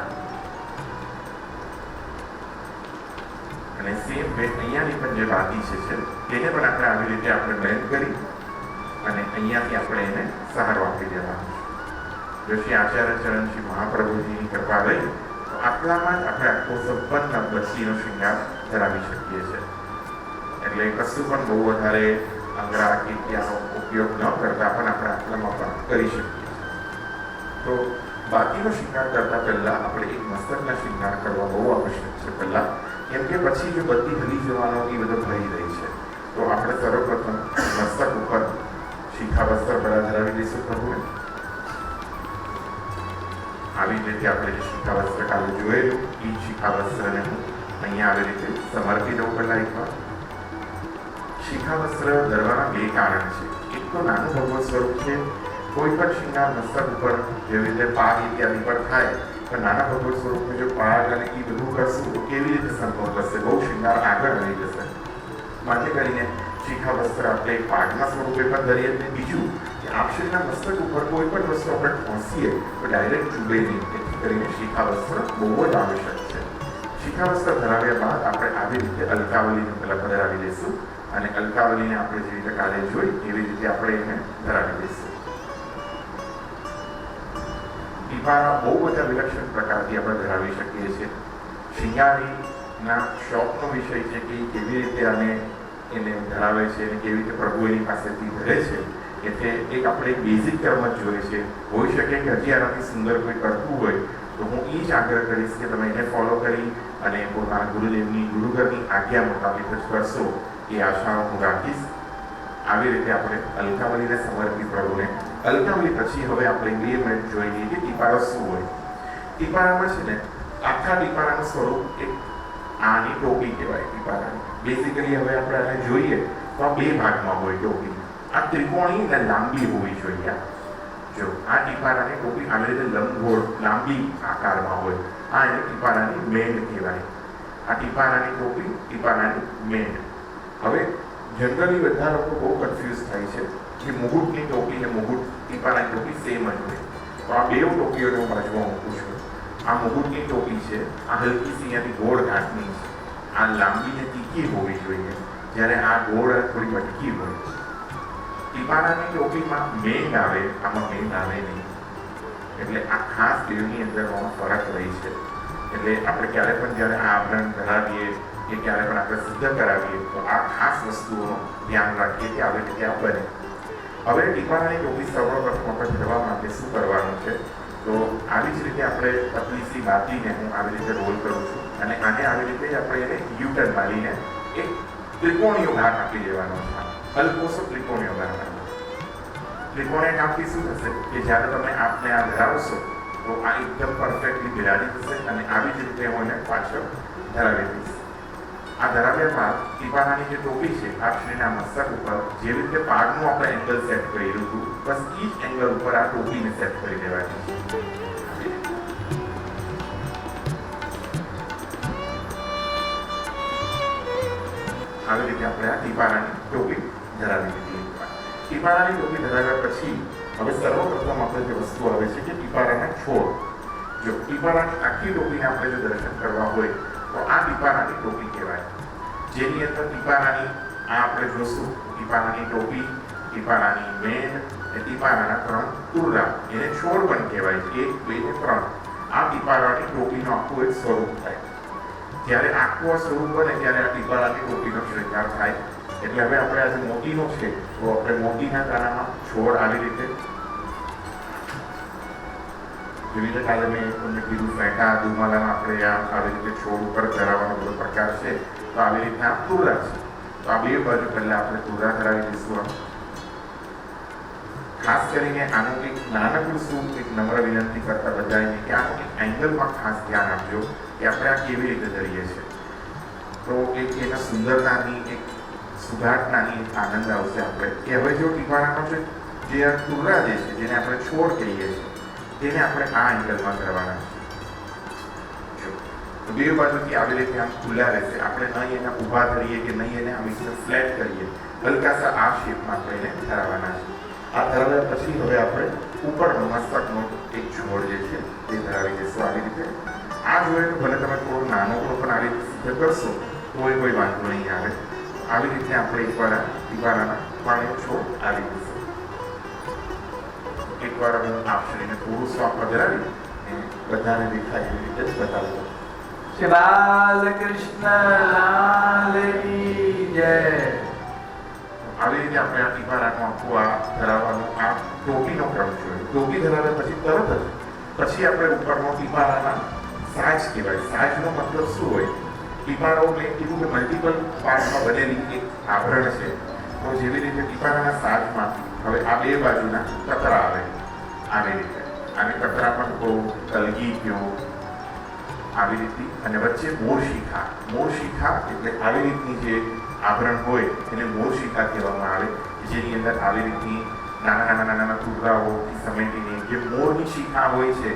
અને સેમ વે અહીંયાની પણ જે બાતી છે તેને પણ આપણે આવી રીતે આપણે બેન્ડ કરી અને અહીંયાથી આપણે એને સહારો આપી દેવાનો છે. જો શ્રી આચાર્ય ચરણજી મહાપ્રભુજીની કૃપા રહી તો આટલામાં જ આપણે આખો સંપન્ન બત્તીનો શિંગાર ધરાવી શકીએ છીએ. એટલે કશું પણ બહુ વધારે અંગરા કે ત્યાંનો ઉપયોગ ન કરતા પણ આપણે આટલામાં પણ કરી શકીએ. તો બાકીનો શિંગાર કરતા પહેલા આપણે એક મસ્તકના શિંગાર કરવા બહુ આવશ્યક છે પહેલા, કેમ કે પછી જો બત્તી હલી જવાનો એ બધો ભરી રહી છે. તો આપણે સર્વપ્રથમ મસ્તક ઉપર શિખા વસ્ત્ર બધા ધરાવી દઈશું પ્રભુને. આવી રીતે આપણે જે શિખા વસ્ત્ર કાલે જોયેલું એ શિખા વસ્ત્રને હું અહીંયા આવી રીતે સમર્પી દઉં. પહેલા એકવાર શિખા વસ્ત્ર ધરવાના 2 કારણ છે. એક તો નાનું ભગવત સ્વરૂપ છે. કોઈ પણ શિંગાર મસ્તક ઉપર જેવી રીતે પાગ ઇત્યાદિ પર થાય પણ નાના ભગવત સ્વરૂપમાં જો પાગ અને એ બધું કરશું તો કેવી રીતે સંભવ થશે? બહુ શિંગાર આગળ રહી જશે. માટે કરીને શિખા વસ્ત્ર આપણે પાગના સ્વરૂપે પણ ધરીએ. અને બીજું કે આપશ્રીના મસ્તક ઉપર કોઈ પણ વસ્તુ આપણે ઠોંસીએ તો ડાયરેક્ટ ચૂબે નહીં. તેથી કરીને શિખા વસ્ત્ર બહુ જ આવશ્યક છે. શિખા વસ્ત્ર ધરાવ્યા બાદ આપણે આવી રીતે અલકાવલીને પહેલાં ધરાવી દઈશું અને અલકાવલીને આપણે જે રીતે કાલે જોઈ એવી રીતે આપણે એને ધરાવી દઈશું. ટીપારા બહુ બધા વિલક્ષણ પ્રકારથી આપણે ધરાવી શકીએ છીએ. શિંગારીના શોખનો વિષય છે કે કેવી રીતે આને એને ધરાવે છે અને કેવી રીતે પ્રભુ એની પાસેથી ધરે છે એટલે એક આપણે બેઝિક કર્મ જ જોઈએ છે. હોઈ શકે કે હજી આનાથી સુંદર કોઈ કરતું હોય તો હું એ જ આગ્રહ કરીશ કે તમે એને ફોલો કરી અને પોતાના ગુરુદેવની ગુરુઘરની આજ્ઞા મુતાબિક જ કરશો એ આશા હું રાખીશ. આવી રીતે આપણે અલકાવલીને સમર્પિત પ્રભુને અલકાવલી પછી હવે આપણે 2 મિનિટ જોઈ લઈએ કે ટીપારા શું હોય. ટીપારામાં છે ને આખા ટીપારાનું સ્વરૂપ એક આની ટોપી કહેવાય. ટીપારાની બેઝિકલી હવે આપણે આને જોઈએ તો આ 2 ભાગમાં હોય ટોપી. આ ત્રિકોણી અને લાંબી હોવી જોઈએ. જો આ ટીપારાની ટોપી આવી રીતે લંબગોળ લાંબી આકારમાં હોય, આ એને ટીપારાની મેંડ કહેવાય. આ ટીપારાની ટોપી, ટીપારાની મેંડ. હવે જનરલી બધા લોકો બહુ કન્ફ્યુઝ થાય છે કે મુગુટની ટોપી અને મુગુટ ટીપારાની ટોપી સેમ જ હોય. તો આ 2 ટોપીઓને હું બાજુમાં મૂકું છું. આ મુગુટની ટોપી છે, આ હલકી સી અહીંયાથી ગોળ ગાંઠની છે. આ લાંબી ને તીખી હોવી જોઈએ, જ્યારે આ ગોળ થોડી મટકી હોય. ટીપારાની ટોપીમાં મેંડ આવે, આમાં મેંડ આવે નહીં. એટલે આ ખાસ દેવની અંદર ફરક રહી છે. એટલે આપણે ક્યારે પણ જ્યારે આ આભરણ ધરાવીએ કે ક્યારે પણ આપણે સિદ્ધ કરાવીએ તો આ ખાસ વસ્તુઓનું ધ્યાન રાખીએ કે આવી રીતે આ બને. હવે ટીપારાની ટોપી સર્વપ્રથમ આપણે ધરવા માટે શું કરવાનું છે, તો આવી જ રીતે આપણે પતલી સી બાંધીને હું આવી રીતે રોલ કરું છું અને આને આવી રીતે આપણે એને યુટર્ન મારીને એક ત્રિકોણીયો ઘાત આપી દેવાનો છે. હલકોસો ત્રિકોણીયો ઘાત આપવાનો. ત્રિકોણીય ઘાતથી શું થશે કે જ્યારે તમે આપને આ ધરાવશો તો આ એકદમ પરફેક્ટલી બિરાજી થશે અને આવી જ રીતે હું એને પાછળ ધરાવી દઈશ. આ ધરાવ્યા બાદ ટીપારાની જે ટોપી છે આપશ્રીના મસ્તક ઉપર જેવી રીતે પાગનું આપણે એંગલ સેટ કર્યું હતું, બસ એ જ એંગલ ઉપર આ ટોપીને સેટ કરી દેવાની છે. આવી રીતે આપણે આ ટીપારાની ટોપી ધરાવી દીધી. ટીપારાની ટોપી ધરાવ્યા પછી હવે સર્વપ્રથમ આપણે જે વસ્તુ આવે છે કે ટીપારાના છોડ. જો ટીપારાની આખી ટોપીને આપણે જો દર્શન કરવા હોય તો આ ટીપારાની ટોપી કહેવાય. જેની અંદર ટીપારાની આ આપણે જોશું ટીપારાની ટોપી, ટીપારાની મેંડ અને ટીપારાના 3 તુરડા, એને છોડ પણ કહેવાય. 1, 2 ને 3. આ ટીપારાની ટોપીનું આખું એક સ્વરૂપ થાય. જ્યારે આખું આ સ્વરૂપ બને ત્યારે આ ટીપારાની ટોપીનો શૃંગાર થાય. એટલે હવે આપણે આજે મોતીનો છે તો આપણે મોતીના દાણામાં છોડ આવી રીતે, જેવી રીતે કાલે મેં તમને કીધું ફેંટા દુમાલામાં આપણે આવી રીતે છોડ ઉપર ધરાવવાનો બધો પ્રકાર છે, તો આવી રીતના તુરડા છે. તો આ 2 બાજુ પહેલા આપણે તુરડા ધરાવી દઈશું. ખાસ કરીને આનું એક નાનકડું શું એક નમ્ર વિનંતી કરતા બધાને કે આનું એક એંગલમાં ખાસ ધ્યાન આપજો કે આપણે આ કેવી રીતે ધરીએ છીએ. તો એક એના સુંદરતાની એક સુઘાટનાની એક આનંદ આવશે આપણે કે હવે જો ટીપારાનો જે આ તુરડા જે છે જેને આપણે છોડ કહીએ છીએ તેને આપણે આ એંગલમાં કરવાના છે. તો 2 બાજુથી આવી રીતે આમ ખુલ્લા રહેશે. આપણે નહીં એને ઊભા કરીએ કે નહીં એને આમ એકદમ ફ્લેટ કરીએ, હલકાસા આ શેપમાં આપણે એને ધરાવવાના છે. આ ધરાવ્યા પછી હવે આપણે ઉપરનો મસ્તકનો એક છોડ જે છે તે ધરાવી દઈશું આવી રીતે. આ જોઈએ તો ભલે તમે થોડો નાનકડો પણ આવી રીતે સિદ્ધ કરશો તો કોઈ વાંધો નહીં આવે. આવી રીતે આપણે એકવાર ટીપારાના પાણી છોડ આવી દઈશું. એકવાર હું આપશ્રીને થોડું સ્વાપમાં ધરાવી બધાને દેખાય એવી રીતે બતાવું. શ્રી બાલકૃષ્ણ લાલની જય. આવી રીતે આપણે આ ટીપારાનું આખું આ ધરાવવાનું આ ટોપીનો ક્રમ જોયો. ટોપી ધરાવ્યા પછી તરત જ પછી આપણે ઉપરનો ટીપારાના સાજ કહેવાય. સાજનો મતલબ શું હોય? ટીપારો મેં કીધું કે મલ્ટિપલ પાર્ટમાં બનેલી એક આભરણ છે. તો જેવી રીતે ટીપારાના સાજમાં હવે આ 2 બાજુના કતરા આવે આવી રીતે. આને કતરા પણ કહો, કલગી કહો, આવી રીતે. અને વચ્ચે મોરશિખા. મોરશિખા એટલે આવી રીતની જે આભરણ હોય એને મોરશિખા કહેવામાં આવે, જેની અંદર આવી રીતની નાના ટુકડાઓથી સમેટીને જે મોરની શિખા હોય છે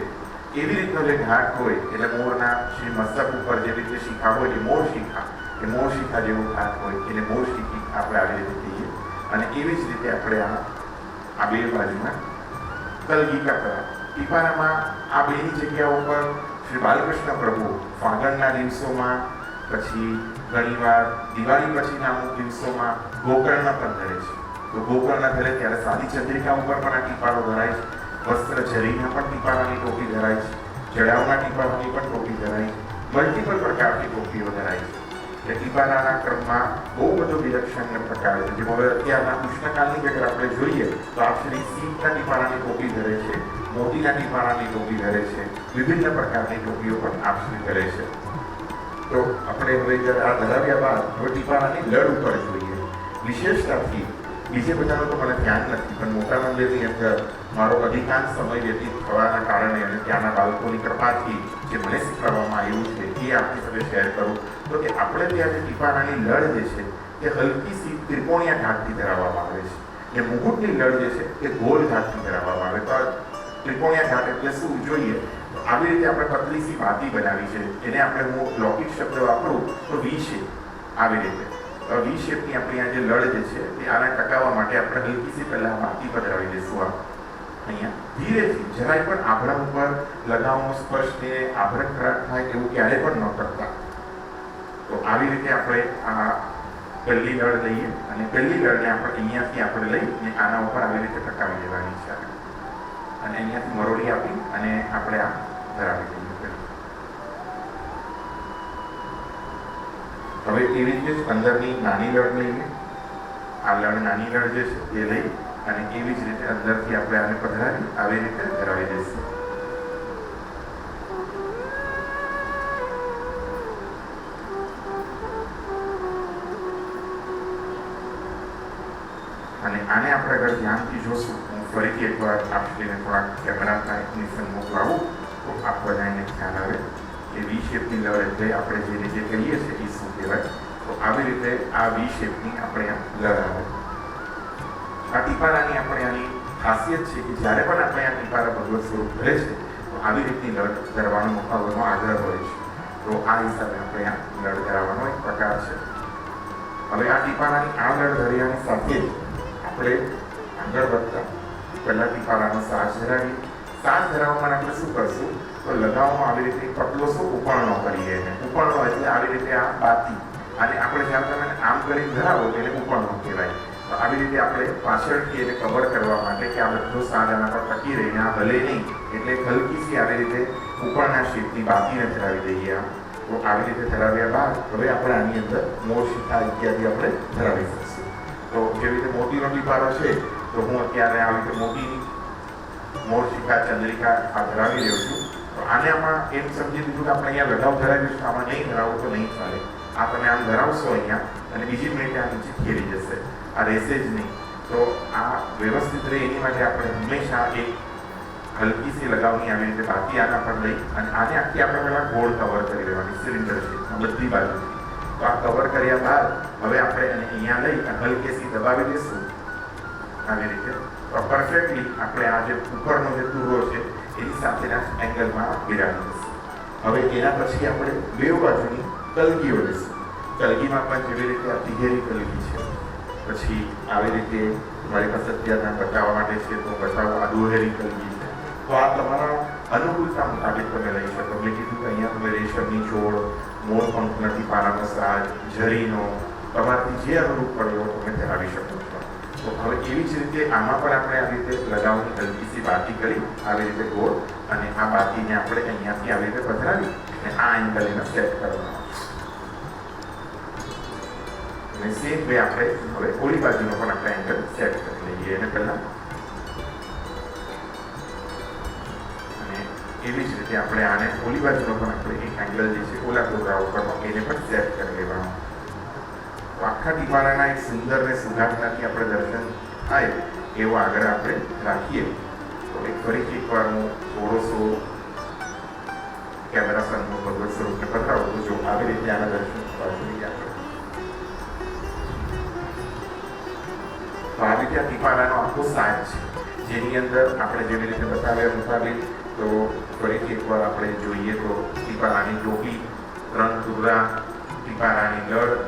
એવી રીતનો જે ઘાટ હોય એટલે મોરના શ્રી મસ્તક ઉપર જે રીતે શિખા હોય એ મોર શિખા જેવો ઘાટ હોય એટલે મોર શિખી આપણે આવી રીતે કહીએ. અને એવી જ રીતે આપણે આ 2 બાજુમાં કલગી કતરા. ટીપારામાં આ 2ની જગ્યાઓ પર શ્રી બાલકૃષ્ણ પ્રભુ ફાગણના દિવસોમાં, પછી ઘણીવાર દિવાળી પછીના અમુક દિવસોમાં ગોકર્ણ પણ ધરે છે. તો ગોકર્ણ ધરે ત્યારે સાદી ચંદ્રિકા ઉપર પણ આ ટીપારો ધરાય છે. વસ્ત્ર ઝરીના પણ ટીપારાની ટોપી ધરાય છે. જડાવના ટીપારાની પણ ટોપી ધરાય છે. મલ્ટિપલ પ્રકારની ટોપીઓ ધરાય છે. કે ટીપારાના ક્રમમાં બહુ બધો વિલક્ષણ પ્રકાર છે. જેમ હવે અત્યારના ઉષ્ણકાળની અગર આપણે જોઈએ તો આપશ્રી સીપના ટીપારાની ટોપી ધરે છે, મોતીના ટીપારાની ટોપી ધરે છે, વિભિન્ન પ્રકારની ટોપીઓ પણ આપશ્રી ધરે છે. તો આપણે હવે જ્યારે આ ધરાવ્યા બાદ હવે ટીપારાની લડ ઉપર જોઈએ. વિશેષતાથી બીજે બધાનો તો મને ધ્યાન નથી, પણ મોટા મંદિરની અંદર મારો અધિકાંશ સમય વ્યતીત થવાના કારણે અને ત્યાંના બાળકોની કૃપાથી જે મને શીખવવામાં આવ્યું છે એ આપની સાથે શેર કરું. તો કે આપણે ત્યાં જે ટીપારાની લડ જે છે તે હલકી સી ત્રિકોણીયા ઘાટથી ધરાવવામાં આવે છે, જે મુકુટની લડ જે છે તે ગોળ ઘાટથી ધરાવવામાં આવે. તો ત્રિકોણીયા ઘાટ એટલે શું જોઈએ? તો આવી રીતે આપણે પતલી સી ભાતી બનાવી છે, એને આપણે હું લૌકિક શબ્દ વાપરું તો વી શેપ. આવી રીતે વી શેપની આપણી આ જે લડ જે છે તે આને ટકાવવા માટે આપણે હલકી સી પહેલા ભાતી પધરાવી દઈશું. અહીંયા ધીરેથી જરાય પણ આભરણ ઉપર લગાવવાનો સ્પર્શને આભરણ ખરાબ થાય એવું ક્યારે પણ ન કરતા. તો આવી રીતે આપણે આ પહેલી લડ લઈએ અને પહેલી લડને આપણે અહીંયાથી આપણે લઈ અને આના ઉપર આવી રીતે ટકાવી દેવાની છે અને અહીંયાથી મરોડી આપી અને આપણે આ ધરાવી દઈએ. હવે એવી રીતે જ અંદરની નાની લડ લઈએ. આ લડ નાની લડ જે છે એ લઈ અને એવી જ રીતે અંદરથી આપણે આને પધરાવી આવી રીતે ધરાવી દઈશું. અને આને આપણે અગર ધ્યાનથી જોશું, હું ફરીથી એકવાર આપશ્રીને થોડાક કેમેરાના સન્મુખ લાવું તો આપ બધાને ખ્યાલ આવે કે વી શેપની લડ એટલે આપણે જે રીતે કહીએ છીએ એ શું કહેવાય. તો આવી રીતે આ વી શેપની આપણે આ લડ આવે. આ ટીપારાની આપણે આની ખાસિયત છે કે જ્યારે પણ આપણે આ ટીપારા ભગવત સ્વરૂપ ધરે છે તો આવી રીતની લડ ધરવાનો મુખાવરનો આગ્રહ હોય છે. તો આ હિસાબે આપણે આ લડ ધરાવવાનો એક પ્રકાર છે. હવે આ ટીપારાની આ લડ ધર્યાની સાથે જ આપણે આગળ વધતા પહેલા ટીપારાનો સાજ ધરાવીએ. સાજ ધરાવવામાં આપણે શું કરશું તો લગાવવામાં આવી રીતે પતલો શું ઉપરણો કરીએ. ઉપરણો એટલે આવી રીતે આ બાતી અને આપણે જ્યારે તમે આમ કરીને ધરાવો એને ઉપરણો કહેવાય. તો આવી રીતે આપણે પાછળથી એને કવર કરવા માટે કે આ બધો સાજ આના પર ટકી રહીને આ ભલે નહીં એટલે હલકીથી આવી રીતે ઉપરના શેપની બાતીને ધરાવી દઈએ. તો આવી રીતે ધરાવ્યા બાદ હવે આપણે આની અંદર મોર શીખા ઇત્યાદિ આપણે ધરાવી શકીશું. તો જેવી રીતે મોતીનો ટીપારો છે તો હું અત્યારે આવી રીતે મોતીની મોર શીખા ચંદ્રિકા આ ધરાવી રહ્યો છું. તો આને આમાં એમ સમજી લીધું કે આપણે અહીંયા લગાવ ધરાવીશું, આમાં નહીં ધરાવો તો નહીં ચાલે. આ તમે આમ ધરાવશો અહીંયા અને બીજી મિનિટે આ નીચે ખેરી જશે, આ રહેશે જ નહીં. તો આ વ્યવસ્થિત રહે એની માટે આપણે હંમેશા એક હલકી સી લગાવની આવી રીતે બાકી આના પર લઈ અને આને આખી આપણે પહેલાં ગોળ કવર કરી લેવાની સિલિન્ડર શેપમાં બધી બાજુથી. તો આ કવર કર્યા બાદ હવે આપણે એને અહીંયા લઈ અને હલકી સી દબાવી દઈશું આવી રીતે. તો પરફેક્ટલી આપણે આ જે ઉપરનો જે તૂરો છે એની સાથેના એંગલમાં બિરાડી દઈશું. હવે એના પછી આપણે બે બાજુની કલગીઓ લઈશું. કલગીમાં પણ જેવી રીતે આ તિઘેરી કલગી છે, પછી આવી રીતે મારી પાસે અત્યારના બતાવવા માટે છે તો બતાવો આ દોહેરી કલગી છે. તો આ તમારા અનુકૂળતા મુતાબિક તમે લઈ શકો. મેં કીધું કે અહીંયા તમે રેશમની જોડ, મોર પંખના ટીપારાનો સાજ, ઝરીનો, તમારાથી જે અનુરૂપ પડ્યો તમે ધરાવી શકો છો. તો હવે એવી જ રીતે આમાં પણ આપણે આવી રીતે લગાવની હલકીસી બાતી કરી આવી રીતે ગોળ અને આ બાતીને આપણે અહીંયાથી આવી રીતે પધરાવી અને આ એંગલ એને સેટ કરવાનો. અને સેમ વે આપણે હવે ઓલી બાજુનો પણ આપણે એંગલ સેટ કરી લઈએ એને પહેલાં. અને એવી જ રીતે આપણે આને ઓલી બાજુનો પણ આપણે એક એંગલ જે છે ઓલા દોરા ઉપરનો એને પણ સેટ કરી લેવાનો. તો આખા ટીપારાના એક સુંદર ને સુઘાટનાથી આપણે દર્શન થાય એવો આગળ આપણે રાખીએ. તો એક ફરીથી એકવાર હું થોડોસો કેમેરા સન્મુખ ભગવત સ્વરૂપને પધરાવું તો જો આવી રીતે આના દર્શન થવા જોઈએ આપણે. તો આવી રીતે ટીપારાનો આખો સાજ છે જેની અંદર આપણે જેવી રીતે બતાવ્યા મુતાબિક તો ફરીથી એકવાર આપણે જોઈએ તો ટીપારાની ટોપી, 3 ટુકડા, ટીપારાની લડ,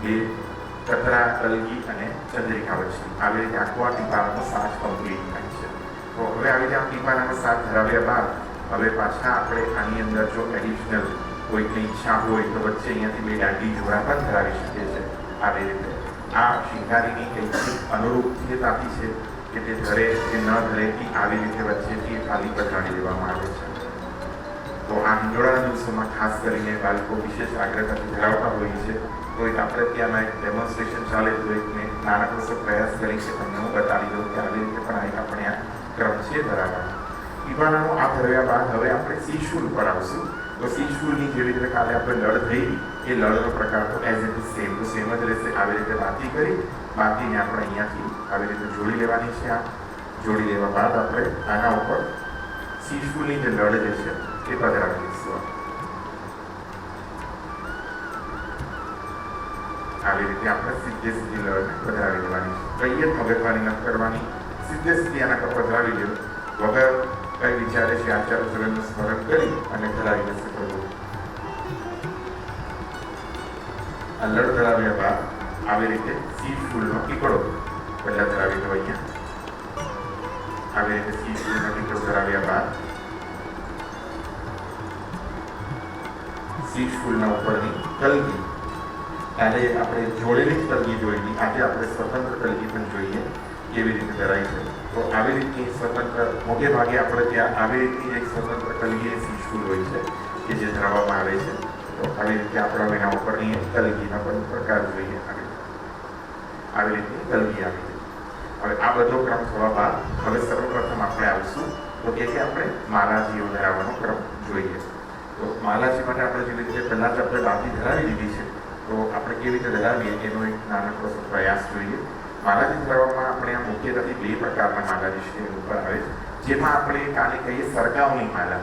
2 કતરા, કલગી અને ચંદ્રિકા વચ્ચે આવી રીતે આખો આ ટીપારાનો સાજ કમ્પ્લીટ થાય છે. તો હવે આવી રીતે આ ટીપારાનો સાજ ધરાવ્યા બાદ હવે પાછા આપણે આની અંદર જો એડિશનલ કોઈકની ઈચ્છા હોય તો વચ્ચે અહીંયાથી 2 દાંડી જોડા પણ ધરાવી શકીએ છીએ. આવી રીતે આ શિંગારીની કંઈક અનુરૂપતાથી છે કે તે ધરે કે ન ધરે એ આવી રીતે વચ્ચેથી ખાલી પધરાવી દેવામાં આવે છે. તો આ હિંડોળાના દિવસોમાં ખાસ કરીને બાળકો વિશેષ આગ્રહથી ધરાવતા હોય છે. તો એક આપણે ત્યાંના એક ડેમોન્સ્ટ્રેશન ચાલે તો એક મેં નાનકડો સો પ્રયાસ કરી છે તમને હું બતાવી દઉં કે આવી રીતે પણ આપણે આ ક્રમ છે ધરાવવાનો. ઈવાનાનો આ ધરાવ્યા બાદ હવે આપણે સીશૂલ પર આવશું. તો સીશૂલની જેવી રીતે કાલે આપણે લડ થઈ એ લડનો પ્રકાર તો as it is same to same જ રહેશે. આવી રીતે બાતી કરી બાતીને આપણે અહીંયાથી આવી રીતે જોડી લેવાની છે. આ જોડી લેવા બાદ આપણે આના ઉપર સીશૂલની જે લડ જે છે એ પધરાવી દઈશું. આવી રીતે આપણે સીધે સીધી લડને પધરાવી દેવાની છે. કઈ જ મગજમારી ન કરવાની, સીધે સીધી આના પર પધરાવી દેવું વગર કઈ વિચારે છે આચાર્ય ચરણનું સ્મરણ કરી અને ધરાવી દેશે પ્રભુ. આ લડ ધરાવ્યા બાદ આવી રીતે સીશૂલનો ટીકડો પહેલા ધરાવી દો. અહીંયા આવી રીતે સીશૂલનો ટીકડો ધરાવ્યા બાદ સીશૂલના ઉપરની કલગી, કાલે આપણે જોડેલી જ કલગી જોઈ, આજે આપણે સ્વતંત્ર કલગી પણ જોઈએ કેવી રીતે ધરાય છે. તો આવી રીતની સ્વતંત્ર મોટે ભાગે આપણે ત્યાં આવી રીતની એક સ્વતંત્ર કલગી સીશૂલ હોય છે કે જે ધરાવવામાં આવે છે. તો આવી રીતે આપણે એના ઉપરની કલગીના પણ પ્રકાર જોઈએ. આવી રીતની કલગી આવી છે. હવે આ બધો ક્રમ થવા બાદ હવે સર્વપ્રથમ આપણે આવશું તો કે આપણે માલાજીઓ ધરાવવાનો ક્રમ જોઈએ. તો માલાજી માટે આપણે જેવી રીતે પહેલાં જ આપણે બાતી ધરાવી દીધી છે તો આપણે કેવી રીતે ધરાવીએ એનો એક નાનકડો પ્રયાસ જોઈએ. માલાજી ધરાવવામાં આપણે આ મુખ્યત્વે બે પ્રકારના માલાજી શ્રી ઉપર આવે છે, જેમાં આપણે કાલે કહીએ સરકાવની માલા.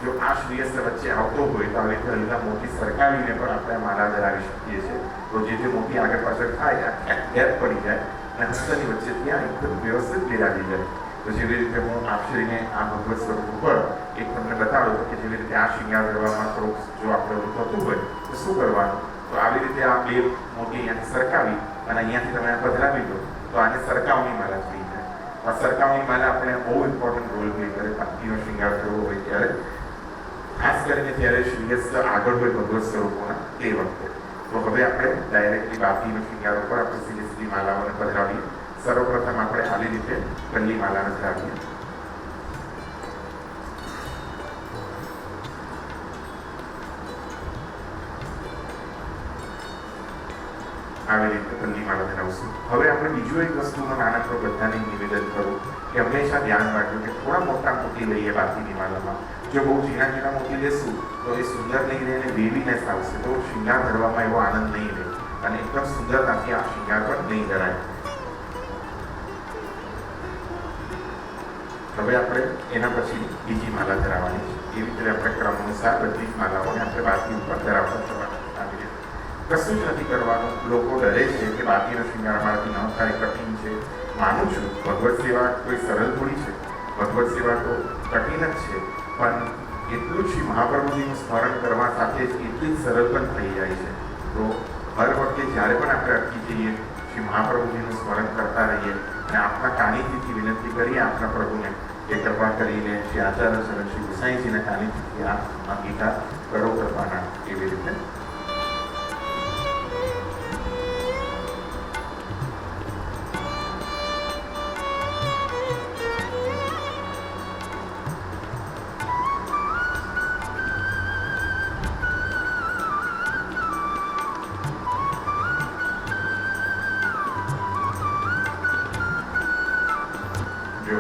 જો આ શ્રેયસ્થ વચ્ચે આવતો હોય તો આવી રીતે હલકા મોટી સરકાવીને પણ આપણે માલા ધરાવી શકીએ છીએ. તો જે મોટી આગળ પાછળ થાય ગેપ પડી જાય અને હસ્તની વચ્ચે ત્યાં એકદમ વ્યવસ્થિત બિરાજી જાય. તો જેવી રીતે હું આપશ્રીને આ ભગવત સ્વરૂપ ઉપર એક તમને બતાડું કે જેવી રીતે આ શૃંગાર કરવામાં થોડુંક જો આપણે થતું હોય તો શું કરવાનું. તો આવી રીતે આ બે મોટી અહીંયાથી સરકાવી અને અહીંયાથી તમે પધરાવી દો તો આને સરકાવની માલા થઈ જાય. આ સરકાવની માલા આપણે બહુ ઇમ્પોર્ટન્ટ રોલ પ્લે કરે ભક્તિનો શૃંગાર કરવો હોય ત્યારે, ખાસ કરીને ત્યારે શ્રેયસ્થ આગળ હોય ભગવત સ્વરૂપોના તે વખતે. તો હવે આપણે ડાયરેક્ટલી બાકીનો શૃંગાર ઉપર આપણે સીધી સીધી માલાઓને પધરાવીએ. સર્વપ્રથમ આપણે આવી રીતે કલ્લી માલાને ધરાવીએ. આવી રીતે કલ્લી માલા ધરાવશું. હવે આપણે બીજું એક વસ્તુનો નાનકડો બધાને નિવેદન કરું કે હંમેશા ધ્યાન રાખજો કે થોડા મોટા મોતી લઈએ બાકીની માલામાં. જો બહુ ઝીણા મોતી લેશું તો એ સુંદર નહીં રહે અને વેવીનેસ આવશે, તો શૃંગાર ધરવામાં એવો આનંદ નહીં રહે અને એકદમ સુંદરતાથી આ શૃંગાર પણ નહીં ધરાય. હવે આપણે એના પછી બીજી માલા ધરાવવાની છે. એવી રીતે આપણે ક્રમ અનુસાર બધી જ માલાઓને આપણે બાકી ઉપર ધરાવતા જવાનું. આવી રીતે કશું જ નથી કરવાનું. લોકો ડરે છે કે બાકીનો શૃંગાર અમારાથી ન થાય, કઠિન છે. માનું છું ભગવત સેવા કોઈ સરળ થોડી છે. ભગવત સેવા તો કઠિન જ છે, પણ એટલું જ શ્રી મહાપ્રભુજીનું સ્મરણ કરવા સાથે જ એટલી જ સરળ પણ થઈ જાય છે. તો હર વખતે જ્યારે પણ આપણે અટકી જઈએ શ્રી મહાપ્રભુજીનું સ્મરણ કરતા રહીએ અને આપણા કાનીથી વિનંતી કરીએ આપણા પ્રભુને કે કૃપા કરીને શ્રી આચાર્ય ચરણ શ્રી ગુસાઈજીના કાનીથી આ ગીતા કરો કરવાના. એવી રીતે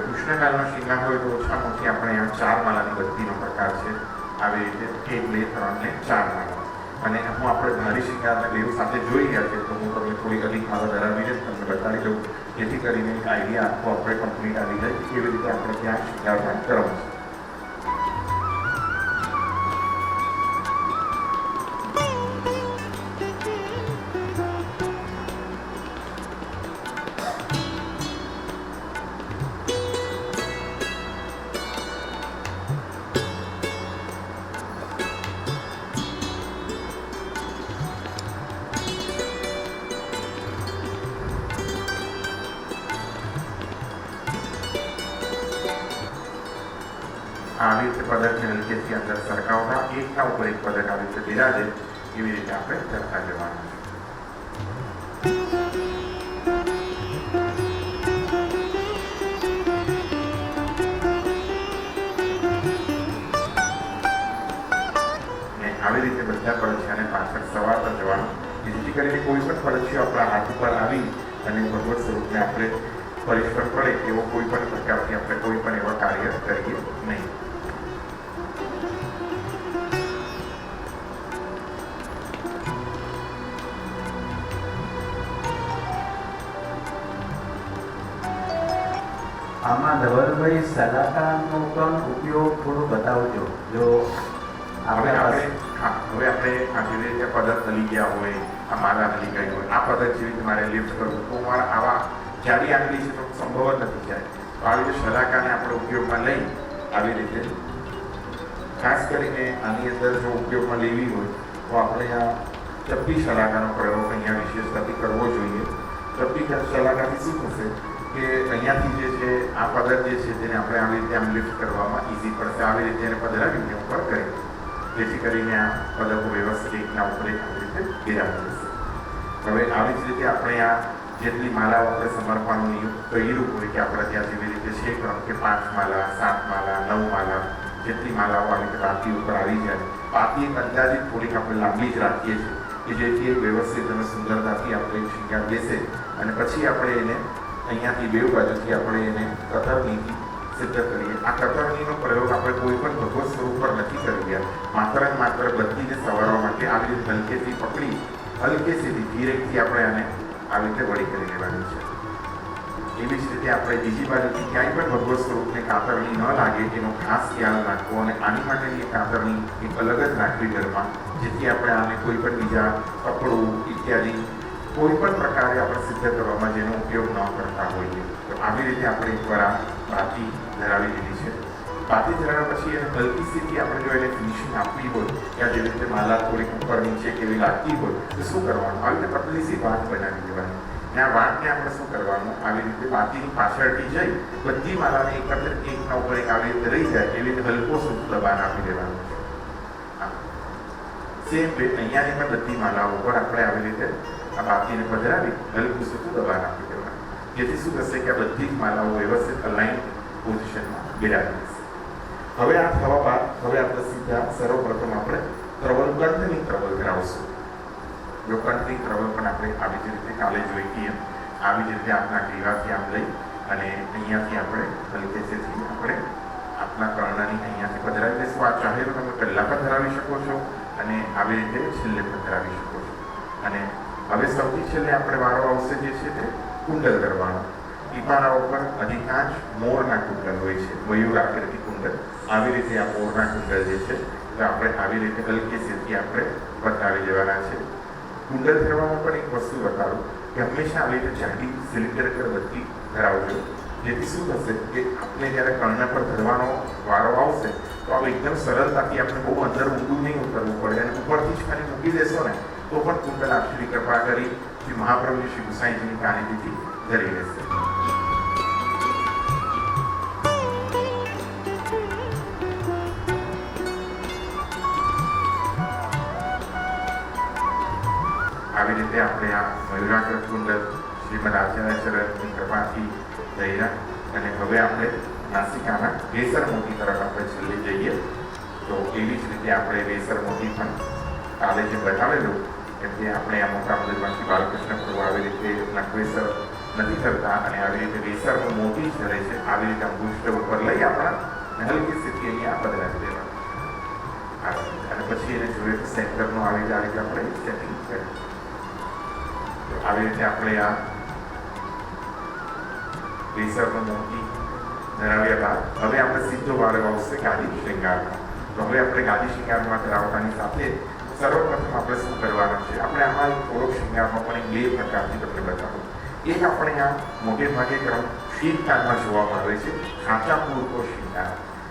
કૃષ્ણકાળનો શૃંગાર હોય તો ઓછામાં ઓછી આપણે આ 4 માલાની બત્તીનો પ્રકાર છે. આવી રીતે 1, 2, 3 ને 4 માલા. અને હું આપણે ભારી શૃંગારને બેઉ સાથે જોઈ રહ્યા છે તો હું તમને થોડી અધિક માલા ધરાવીને તમને બતાવી દઉં, જેથી કરીને એક આઈડિયા આખો આપણે કમ્પ્લીટ આવી જાય કેવી રીતે આપણે ત્યાં શૃંગારમાં કરવાનું છે. આવી રીતે પદકને હલકેથી અંદર સરકાવતા એકના ઉપર એક પદક આવી રીતે બિરાજે એવી રીતે આપણે કરતા જવાનું છે. બધા પડછિયાને પાછળ સવારતા જવાનું, જેથી કરીને કોઈ પણ પડછિયો આપણા હાથ ઉપર આવી અને ભગવત સ્વરૂપને આપણે પરિશ્રમ પડે એવો કોઈ પણ પ્રકારથી આપણે કોઈ પણ એવા કાર્ય કરીએ નહીં. આમાં ધવલભાઈ સલાકાનો પણ ઉપયોગ થોડો બતાવજો. જો હવે આપણે આપણે આ જેવી રીતે પદાર્થ હલી ગયા હોય, આ માલા હલી ગઈ હોય, આ પદાર્થ જેવી રીતે મારે લિફ્ટ કરવું તો મારા આવા જાડી આંગળી છે તો સંભવ જ નથી જાય. તો આવી રીતે શલાકાને આપણે ઉપયોગમાં લઈ આવી રીતે ખાસ કરીને આની અંદર જો ઉપયોગમાં લેવી હોય તો આપણે આ ચપ્પી શલાકાનો પ્રયોગ અહીંયા વિશેષતાથી કરવો જોઈએ. ચપ્પી શલાકાથી શું થશે કે અહીંયાથી જે છે આ પદાર્થ જે છે તેને આપણે આવી રીતે આમ લિફ્ટ કરવામાં ઇઝી પડશે. આવી રીતે એને પધરાવીને ઉપર કરીએ જેથી કરીને આ પદાર્થો વ્યવસ્થિત એકના ઉપર એક આવી રીતે બિરાજી જશે. હવે આવી જ રીતે આપણે આ જેટલી માલાઓ આપણે સમર્પણનું કર્યું હોય કે આપણે ત્યાં જેવી રીતે છે કે 5 માલા 7 માલા 9 માલા જેટલી માલાઓ આવી રીતે પાતી ઉપર આવી જાય, પાતી એક અંદાજિત થોડીક આપણે લાંબી જ રાખીએ છીએ કે જેથી એક વ્યવસ્થિત અને સુંદરતાથી આપણે શૃંગાર બેસે અને પછી આપણે એને અહીંયાથી બે બાજુથી આપણે એને કતરણીથી સિદ્ધ કરીએ. આ કતરણીનો પ્રયોગ આપણે કોઈ પણ ભગવત સ્વરૂપ પર નથી કરી ગયા, માત્ર ને માત્ર બધીને સવારવા માટે આવી રીતે હલકેથી પકડી હલકેથી ધીરેથી આપણે આને આવી રીતે વળી કરી લેવાની છે. એવી જ રીતે આપણે બીજી બાજુથી ક્યાંય પણ ભગવત સ્વરૂપને કાતરણી ન લાગે એનો ખાસ ખ્યાલ રાખવો અને આની માટેની કાતરણી એક અલગ જ રાખવી ઘરમાં, જેથી આપણે આને કોઈ પણ બીજા કપડું ઇત્યાદિ કોઈ પણ પ્રકારે આપણે સિદ્ધ કરવામાં જેનો ઉપયોગ ન કરતા હોઈએ. તો આવી રીતે આપણે એકવાર આ પાતી ધરાવી લીધી છે. પાતી ધરાવ્યા પછી એને હલકી સ્થિતિ આપણે જો એને ફિનિશિંગ આપવી હોય ત્યાં જેવી રીતે માલા થોડીક ઉપર નીચે કેવી લાગતી હોય તો શું કરવાનું, આવી રીતે પતલી સી વાટ બનાવી દેવાની. ને આ વાટને આપણે શું કરવાનું, આવી રીતે પાતીની પાછળથી જઈ બધી માલાને એકત્ર એકના ઉપર એક આવી રીતે રહી જાય એવી રીતે હલકો સૂતું દબાણ આપી દેવાનું છે. સેમ વે અહીંયાની પણ બધી માલાઓ ઉપર આપણે આવી રીતે આ બાકીને પધરાવી હલકું સૂતું દબાણ આપી દેવાનું, જેથી શું થશે કે આ બધી જ માલાઓ વ્યવસ્થિત અલાઇન પોઝિશનમાં બિરાજી જશે. હવે આ થવા બાદ હવે આપણે સીધા સર્વપ્રથમ આપણે કંઠની ત્રવલ કરાવશું. જો કંઠની ત્રવલ પણ આપણે આવી જ રીતે કાલે જોઈ છીએ આવી જ રીતે આપણા ગ્રીવાથી આમ લઈ અને અહીંયાથી આપણે હલકેસેથી આપણે આપણા કર્ણની અહીંયાથી પધરાવી દઈશું. આ ચાહે તો તમે પહેલાં પણ ધરાવી શકો છો અને આવી રીતે છેલ્લે પણ ધરાવી શકો છો. અને હવે સૌથી છેલ્લે આપણે વારો આવશે જે છે તે કુંડલ કરવાનો. ટીપારા ઉપર અધિકાંશ મોરના કુંડલ હોય છે, મયુર આકૃતિ કુંડલ. આવી રીતે આ મોરના કુંડલ જે છે તો આપણે આવી રીતે હલકેસેથી આપણે બતાવી દેવાના છે. કુંડલ કરવામાં પણ એક વસ્તુ બતાવું કે હંમેશા આવી રીતે જાડી સિલિન્ડર બત્તી ધરાવજો, જેથી શું થશે કે આપણે જ્યારે કર્ણ પર ધરવાનો વારો આવશે તો આ એકદમ સરળતાથી આપણે બહુ અંદર ઊંડું નહીં ઉતરવું પડે અને ઉપરથી જ ખાલી મૂકી દેશો ને તો પણ કુંડલ આપશ્રી કૃપા કરી શ્રી મહાપ્રભુ શ્રી ગુસાઈજીની કાનીથી ધરી રહેશે. આવી રીતે આપણે આ મયુરાકૃત કુંડલ શ્રીમદ આચાર્ય ચરણની કૃપાથી જઈએ અને હવે આપણે નાસિકાના વેસર મોતી તરફ આપણે છેલ્લે જઈએ. તો એવી જ રીતે આપણે વેસર મોતી પણ કાલે જે બતાવેલું કેમ કે આપણે આ મોટા મંદિરમાંથી બાલકૃષ્ણ પ્રભુ આવી રીતે નખવેસર નથી કરતા અને આવી રીતે વેસરનું મોતી જ ધરે છે. આવી રીતે અંગુષ્ઠ ઉપર લઈ આપણા હલકી સ્થિતિ અહીંયા બદલાવી દેવાનું અને પછી એને જોઈએ તો સેન્ટરનું આવી રીતે આપણે સેટિંગ કરીએ. આવી રીતે આપણે આ વેસરનું મોતી ધરાવ્યા બાદ હવે આપણે સીધો વારો આવશે ગાદી શૃંગારમાં. તો હવે આપણે ગાદી શૃંગારમાં ધરાવતાની સાથે સર્વપ્રથમ આપણે શું કરવાનું છે, આપણે આમાં એક થોડોક શૃંગારમાં પણ એક બે પ્રકારથી તમને બતાવું. એક આપણે આ મોટે ભાગે ક્રમ શીતકાળમાં જોવામાં આવે છે ખાંચા પૂરતો શૃંગાર.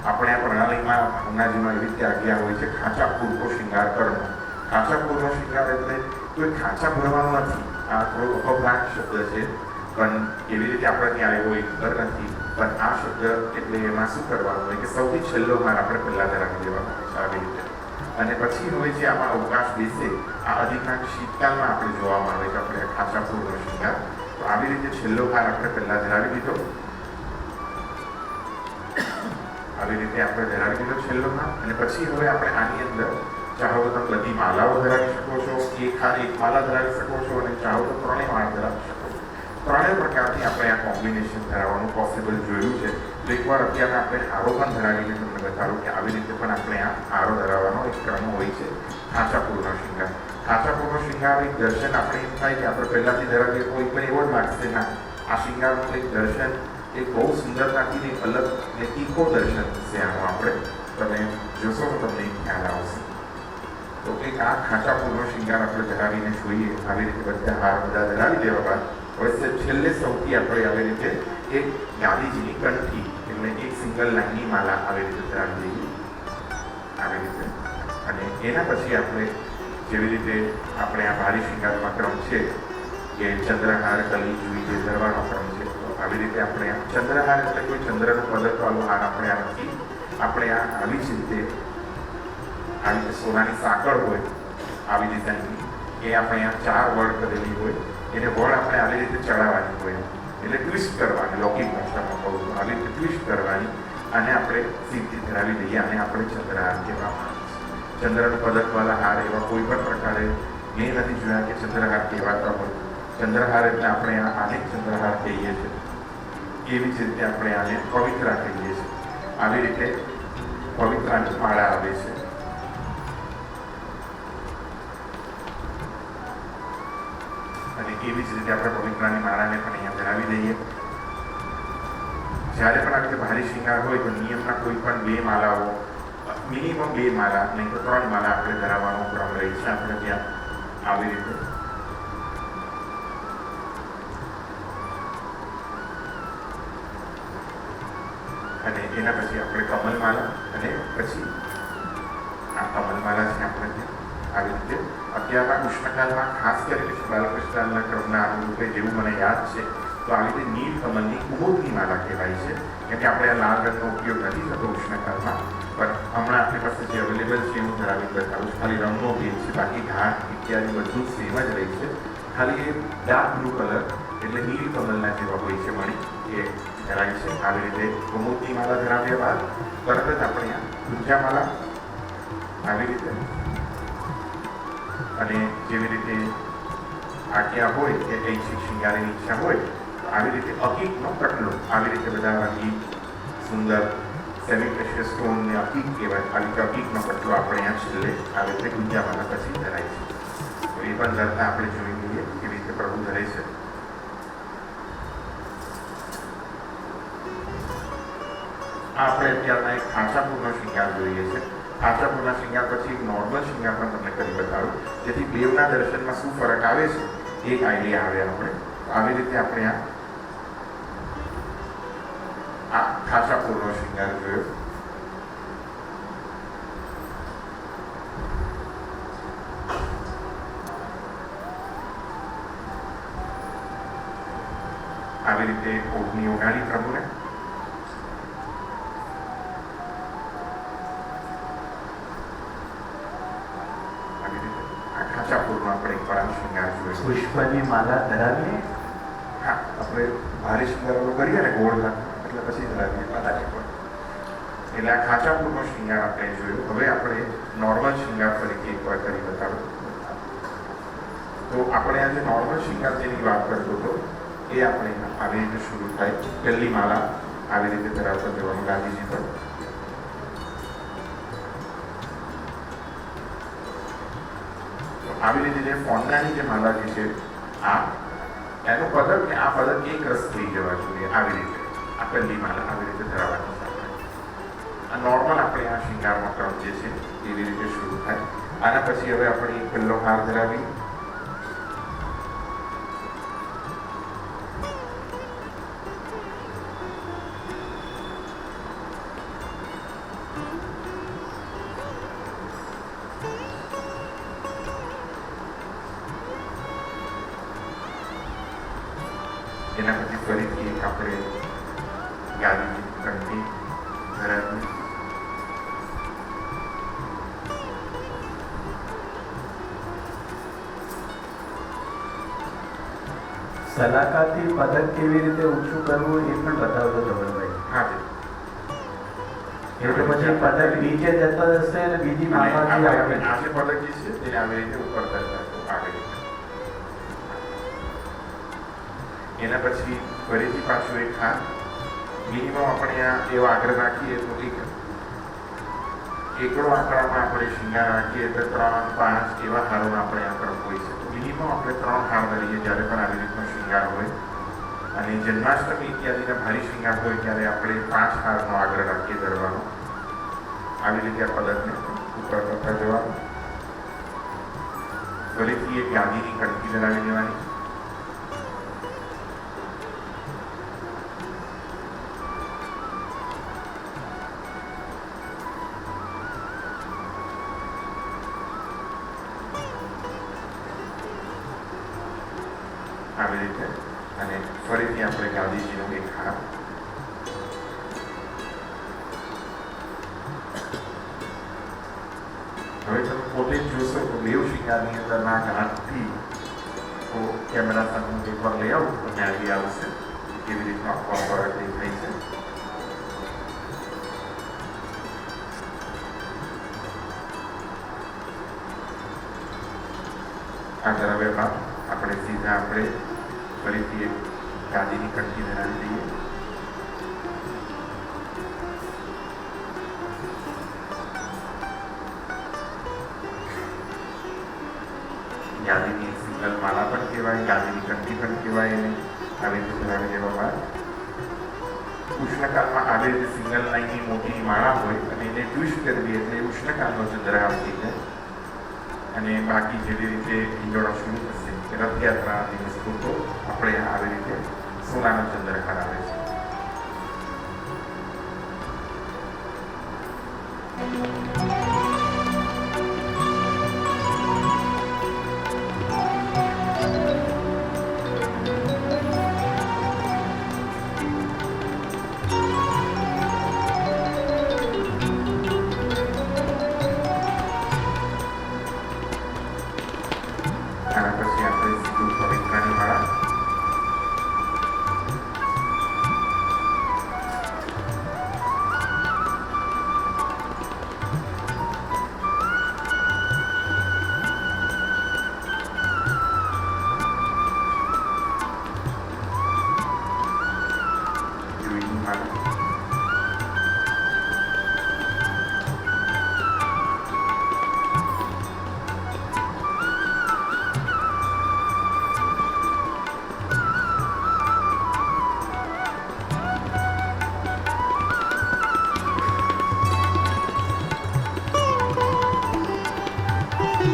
આપણે આ પ્રણાલીમાં હમણાંજીમાં એવી રીતે આજ્ઞા હોય છે ખાંચા પૂરતો શૃંગાર કરવો. ખાંચા પૂરતો શૃંગાર એટલે કોઈ ખાંચા ભરવાનો નથી. આ થોડો અપભ્રાંત શબ્દ છે પણ એવી રીતે આપણે ત્યાં આવ્યો એક ઘર નથી, પણ આ શબ્દ એટલે એમાં શું કરવાનું હોય કે સૌથી છેલ્લો માર આપણે પહેલાં ધરાવી દેવાનો હોય છે આવી રીતે. અને પછી હોય છે આમાં અવકાશ બેસે આ અધિકાંશ શીતકાળમાં આપણે જોવામાં આવે છે આપણે ખાંચા પૂરનો શૃંગાર. તો આવી રીતે છેલ્લો ભાર આપણે પહેલાં ધરાવી દીધો, આવી રીતે આપણે ધરાવી દીધો છેલ્લો ભાર અને પછી હવે આપણે આની અંદર ચાહો તો તમે બધી માલાઓ ધરાવી શકો છો, એક માલા ધરાવી શકો છો, અને ચાહો તો ત્રણેય માળા ધરાવી શકો છો. ત્રણેય પ્રકારથી આપણે આ કોમ્બિનેશન ધરાવવાનું પોસિબલ જોયું છે. તો એકવાર અત્યારે આપણે હારો પણ ધરાવીને તમને બતાડું કે આવી રીતે પણ આપણે આ હારો ધરાવવાનો એક ક્રમ હોય છે. ખાંચાપુરનો શૃંગાર. ખાંચાપુરનો શૃંગાર એક દર્શન આપણે એમ થાય કે આપણે પહેલાંથી ધરાવીએ તો એક પણ એવો જ લાગશે ના. આ શૃંગારનું એક દર્શન એક બહુ સુંદરતાથી એક અલગ ને તીખો દર્શન છે આનું. આપણે તમે જોશો તો તમને ખ્યાલ આવશે. તો એક આ ખાંચાપુરનો શૃંગાર આપણે ધરાવીને જોઈએ. આવી રીતે બધા હાર બધા ધરાવી દેવા બાદ હવે છેલ્લે સૌથી આપણે આવી રીતે એક ગાંધીજીની કંઠી એટલે એક સિંગલ લાઈનની માલા આવી રીતે ધરાવી દઈએ આવી રીતે. અને એના પછી આપણે જેવી રીતે આપણે આ ભારી શૃંગારમાં ક્રમ છે કે ચંદ્રહાર કલી જુઈ જે ધરવાનો ક્રમ છે, તો આવી રીતે આપણે આ ચંદ્રહાર એટલે કોઈ ચંદ્રનો પદકવાળો હાર આપણે આ નથી. આપણે આ આવી જ રીતે આવી રીતે સોનાની સાંકળ હોય આવી ડિઝાઇનની એ આપણે આ 4 વળ કરેલી હોય, એને વળ આપણે આવી રીતે ચડાવવાની હોય એટલે ટ્વિસ્ટ કરવાની. લૌકિક ભાષામાં કહું તો આવી રીતે ટ્વિસ્ટ કરવાની અને આપણે સીધી ધરાવી દઈએ. અને આપણે ચંદ્રહાર કહેવામાં આવે છે. ચંદ્રનો પદકવાળા હાર એવા કોઈ પણ પ્રકારે મેં નથી જોયા કે ચંદ્રહાર કહેવાતા હોય. ચંદ્રહાર એટલે આપણે આને ચંદ્રહાર કહીએ છીએ. એવી જ રીતે આપણે આને પવિત્રા કહીએ છીએ. આવી રીતે પવિત્રાની માળા આવે છે. અને એવી જ રીતે આપણે પવિત્રાની માળાને પણ અહીંયા ધરાવી દઈએ. જ્યારે પણ આ રીતે ભારી શૃંગાર હોય તો નિયમના કોઈ પણ 2 માલાઓ, મિનિમમ 2 માલા નહીં તો 3 માલા આપણે ધરાવવાનો ક્રમ રહે છે આપણે ત્યાં આવી રીતે. અને એના પછી આપણે કમલમાલા અને પછી આ કમલમાલા છે આપણે ત્યાં આવી રીતે. અત્યારના ઉષ્ણકાલમાં ખાસ કરીને બાલકૃષ્ણના ક્રમના અનુરૂપે જેવું મને યાદ છે તો આવી રીતે નીલ કમલની કુમુદની માલા કહેવાય છે. કેમ કે આપણે આ લાલ રંગનો ઉપયોગ નથી થતો ઉષ્ણકાલમાં, પણ હમણાં આપણી પાસે જે અવેલેબલ છે હું ધરાવી બતાવું. ખાલી રંગનો ભેદ છે, બાકી ઘાટ ઇત્યાદિ બધું સેમ જ રહે છે. ખાલી એ ડાર્ક બ્લુ કલર એટલે નીલ કમલના જેવા હોય છે મણી એ ધરાય છે. આવી રીતે કુમુદની માલા ધરાવ્યા બાદ તરત જ આપણે આ ગુંજા માલા આવી રીતે. અને જેવી રીતે આજ્ઞા હોય કે કંઈ શિંગારીની ઈચ્છા હોય તો આવી રીતે અકીકનો કટલો આવી રીતે બધા રંગીન સુંદર સેમી પ્રેશિયસ સ્ટોનને અકીક કહેવાય. આવી રીતે અકીકનો કટલો આપણે અહીંયા છેલ્લે આવી રીતે ગુંજામાલા પછી ધરાય છે. તો એ પણ ધરતા આપણે જોઈ લઈએ કેવી રીતે પ્રભુ ધરે છે. આપણે અત્યારના એક ખાંચાપુરનો શૃંગાર જોઈએ છે. ખાંચાપુરના શૃંગાર પછી એક નોર્મલ શૃંગાર પણ તમને કરી બતાવું, જેથી બેવના દર્શનમાં શું ફરક આવે છે એક આઈડિયા આવે આપણે. આવી રીતે આપણે આ ખાંચાપુરનો શૃંગાર જોયો. આવી રીતે ઓઢણી ઓગાળી પ્રભુને. પુષ્પની માલા ધરાવીએ. હા, આપણે ભારે શૃંગારો કરીએ ને ગોળ એટલે પછી ધરાવીએ માલાને પણ. એટલે આ ખાંચાપુરનો શૃંગાર આપણે જોયું. હવે આપણે નોર્મલ શૃંગાર તરીકે એકવાર કરી બતાવો. તો આપણે આજે નોર્મલ શૃંગાર જેની વાત કરતો હતો એ આપણે આવી રીતે શરૂ થાય. પહેલી માલા આવી રીતે ધરાવતા જવાનું ગાંધીજી પર. આવી રીતે જે ફોન્ડાની જે માલા જે છે આ એનો પદક ને આ પદક એક રસ થઈ જવા જોઈએ. આવી રીતે આ પહેલી માલા આવી રીતે ધરાવવાની છે. આ નોર્મલ આપણે આ શૃંગારનો ક્રમ જે છે એવી રીતે શરૂ થાય. આના પછી હવે આપણે એક પહેલો હાર ધરાવી. એના પછી ફરીથી એક આપણે ગાંધીજી કંઠી ધરાવી. સલાકાથી પદક કેવી રીતે ઊંચું કરવું એ પણ બતાવજો ધવલભાઈ. હા જી. એટલે પછી પદક નીચે જતો હશે અને બીજી અને માપાથી આપણે આગળ. આ જે પદક જે છે તેને આવી રીતે ઉપર કરતા આવી રીતે. એના પછી ફરીથી પાછું એક હાર મિનિમમ આપણે આ એવો આગ્રહ રાખીએ તો એકડો આંકડામાં આપણે શિંગાર રાખીએ તો 3, 5 એવા હારોનો આપણે આંકડો હોય છે. તો મિનિમમ આપણે 3 હાર ધરીએ જ્યારે પણ આવી રીતનો શિંગાર હોય. અને જન્માષ્ટમી ઇત્યાદિના ભારી શિંગાર હોય ત્યારે આપણે 5 હારનો આગ્રહ રાખીએ ધરવાનો. આવી રીતે આ પદકને ઉપર કરતા જવાનું. ફરીથી એક ગાંધીની કણકી ધરાવી દેવાની. આવી રીતે અને ફરીથી આપણે ગાંધીજીનો એક હાર. હવે તમે પોતે જ જોશો તો બેવ શિંગારની અંદરના ગાંઠથી તો કેમેરા સામે એકવાર લઈ આવું તમને આવી આવશે કેવી રીતનો આખો ફરક દેખાય છે. આ દ્રવ્યમાં આપણે સીધા આપણે ફરીથી એક ગાદીની કણકી ધરાવી દઈએ. ગાદીની સિંગલ માળા પણ કહેવાય, ગાદીની કણકી પણ કહેવાય. એને આવી રીતે ધરાવી દેવા બાદ ઉષ્ણકાળમાં આવી રીતે સિંગલ લાઈનની મોટી માળા હોય અને એને ટ્વિસ્ટ કરવી એટલે ઉષ્ણકાળનો ચંદ્રહાર થઈ જાય. અને બાકી જેવી રીતે હિંડોળા શરૂ થશે રથયાત્રા દિવસ પૂરતો આપણે આવી રીતે સોનાનો ચંદ્રહાર આવે છે. આના પછી આપણે સીધું પવિત્રાની માળા. જુઈની માળા.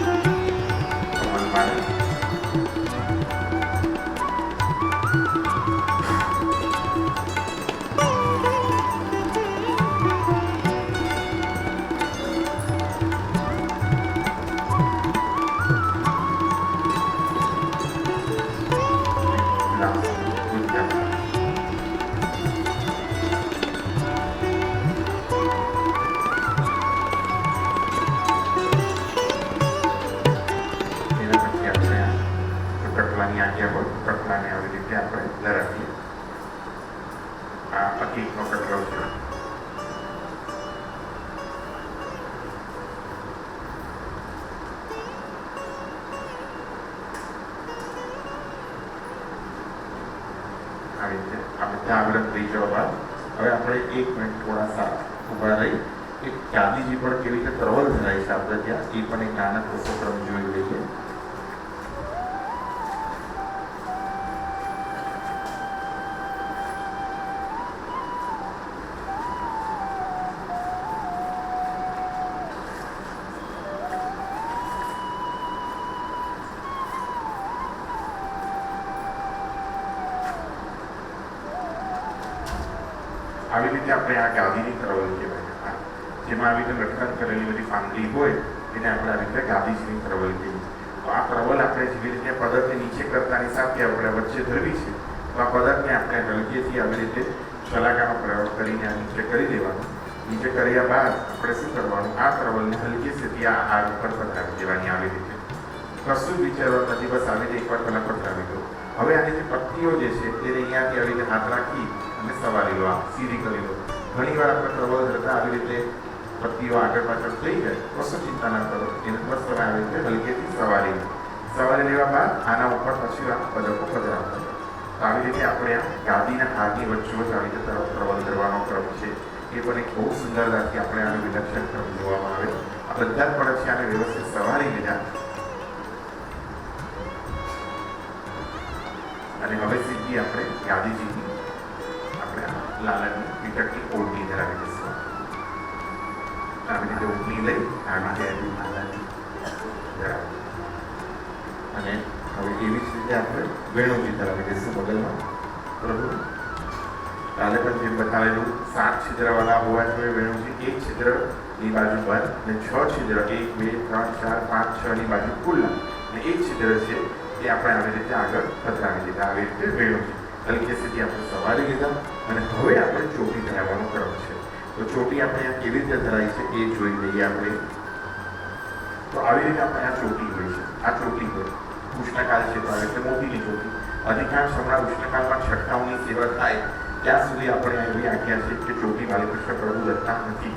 કમલ માળા. લાસ્ટ ગુંજા માળા. એના પછી આપણે કટલાની આજ્ઞા હોય કટલાને આવી રીતે આપણે ધરાવીએ. આ અકીકનો કટલો છે. આવી રીતે આ બધા આવરણ થઈ જવા બાદ હવે આપણે 1 મિનિટ થોડા સા ઊભા રહી એક ગાંધીજી પર કેવી રીતે પ્રવલ ધરાય છે આપણે ત્યાં એ પણ એક નાનકડો ઉપક્રમ જોઈ લઈએ. આવી રીતે આપણે આ ગાદીની પ્રવલ કહેવાય. જેમાં આવી રીતે લટકન કરેલી બધી ફાંદડી હોય એને આપણે આવી રીતે ગાદીજીની પ્રવલ કહીએ. તો આ પ્રવલ આપણે જેવી રીતે પદકને નીચે કરતાની સાથે આપણે વચ્ચે ધરવી છે તો આ પદકને આપણે હલકેથી આવી રીતે શલાકાનો પ્રયોગ કરીને આ નીચે કરી દેવાનું. નીચે કર્યા બાદ આપણે શું કરવાનું આ પ્રવલને હલકેથી આ હાર ઉપર પધરાવી દેવાની. આવી રીતે કશું વિચારવાનું નથી, બસ આવી રીતે એકવાર પહેલાં પધરાવી દો. હવે આની જે પટ્ટીઓ જે છે તેને અહીંયાથી આવી રીતે હાથ રાખી અને સવારી લો, સીધી કરી લો. ઘણીવાર આપણે પ્રબળ કરતા આવી રીતે પત્નીઓ આગળ પાછળ થઈ જાય, કશો ચિંતા ના કરો. એને બસ તમે આવી રીતે હલકેથી સવારી લેવા બાદ આના ઉપર પછી આ પદકો પધરાવતા. તો આવી રીતે આપણે આ ગાદીના હાથની વચ્ચે આવી રીતે પ્રબળ કરવાનો ક્રમ છે. એ પણ એક બહુ સુંદરતાથી આપણે આનું વિલક્ષણ ક્રમ જોવામાં આવે. આ બધા જ પડે આને વ્યવસ્થિત સવારી લીધા અને હવે સીધી આપણે ગાદીજીની આપણે લાલનની પીઠકની ઓળની ધરાવી દઈશું. આવી રીતે ઓળની લઈ આવી રીતે માલાની ધરાવી અને હવે એવી જ રીતે આપણે વેણુજી ધરાવી દઈશું બગલમાં. પ્રભુ કાલે પણ જેમ બતાવેલું 7 છિદ્રવાળા હોવા જોઈએ વેણુજી. એક છિદ્રની બાજુ બંધ અને 6 છિદ્ર 1 2 3 4 5 6 ની બાજુ ખુલ્લા અને એક છિદ્ર છે એ આપણે આવી રીતે આગળ પધરાવી દીધા. આવી રીતે વેણુજી હલકેથી આપણે સવારી લીધા અને હવે આપણે ચોટી ધરાવવાનો ક્રમ છે. તો ચોટી આપણે આ કેવી રીતે ધરાઈ છે એ જોઈ લઈએ આપણે. તો આવી રીતે આપણે આ ચોટી હોય છે. આ ચોટી હોય ઉષ્ણકાળ છે તો આવી રીતે મોતીની ચોટી. અધિકાંશ હમણાં ઉષ્ણકાળમાં છઠ્ઠાઓની સેવા થાય ત્યાં સુધી આપણે એવી આજ્ઞા છે કે ચોટી બાલકૃષ્ણ પ્રભુ દત્તા નથી,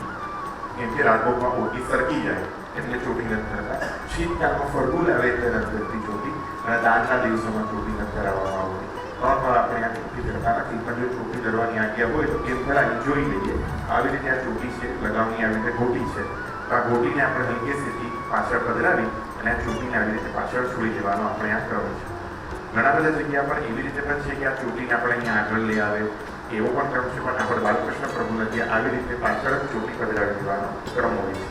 કેમ કે રાજભોગમાં મોતી સરકી જાય એટલે ચોટી નથી કરતા. શીતકાળમાં ફળગું લાવે એટલે નથી કરતી ચોટી અને દાનના દિવસોમાં ચોટી નથી કરાવવામાં આવતી. પણ આપણે આ ચોટી કરતા નથી. પણ જો ચોટી કરવાની આજ્ઞા હોય તો કેમ ખરાની જોઈ લઈએ. આવી રીતે આ ચોટી છે લગાવની આવી રીતે ગોટી છે. તો આ ગોટીને આપણે હલકેથી પાછળ પધરાવી અને આ ચોટીને આવી રીતે પાછળ છોડી દેવાનો આપણે આ ક્રમ છે. ઘણા બધા જગ્યા પર એવી રીતે પણ છે કે આ ચોટીને આપણે અહીંયા આગળ લઈ આવે એવો પણ ક્રમ છે. પણ આપણે બાલકૃષ્ણ પ્રભુને ત્યાં આવી રીતે પાછળ જ ચોટી પધરાવી દેવાનો ક્રમ હોય છે.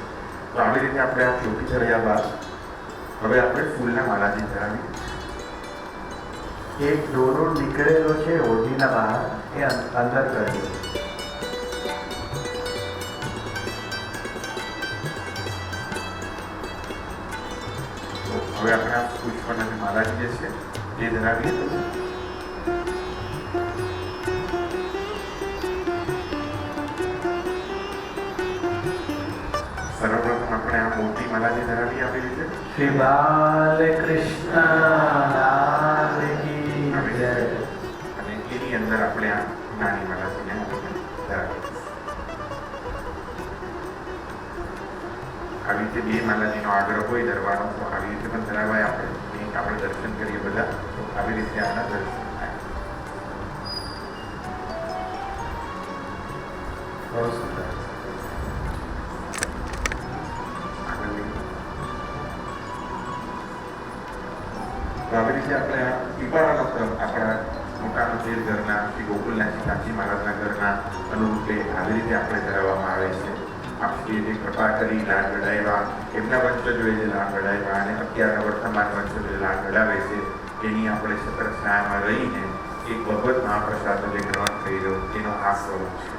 તો આવી રીતે આપણે આ ચોટી ધર્યા બાદ હવે આપણે ફૂલના માલાજી ધરાવી. એક દોરો નીકળેલો છે ઓઢીના બહાર, એ અંદર કરી. હવે આપણે આ પુષ્પના માલાજી જે છે એ ધરાવીએ. સર્વપ્રથમ આપણે આ મોટી માલાજી ધરાવીએ આવી રીતે. શ્રી બાલકૃષ્ણ લાલ કી જય. અને એની અંદર આપણે આ નાની માલાજીને ધરાવીએ. આવી રીતે બે માલાજીનો આગ્રહ હોય ધરવાનો તો આવી રીતે પણ ધરાવાય. આપણે દર્શન કરીએ બધા તો આવી રીતે આના દર્શન થાય. બહુ સુંદર. તો આવી રીતે આપણે આ પીપાળાનો ક્રમ આપણા મોટા મંદિર ઘરના શ્રી ગોકુલનાથજી કાંચી મહારાજના ઘરના અનુરૂપે આવી રીતે આપણે ધરાવવામાં આવે છે. આપણી જે કૃપા કરી લાડ ગડાવ્યા એમના વંશજોએ જે લાડ ગડાવ્યા અને અત્યારના વર્તમાન વંશજો લાડ ગડાવે છે એની આપણે છત્ર છાયામાં રહીને એક ભગવત મહાપ્રસાદ જે ગ્રહણ કરી રહ્યો એનો આ સ્વરૂપ છે.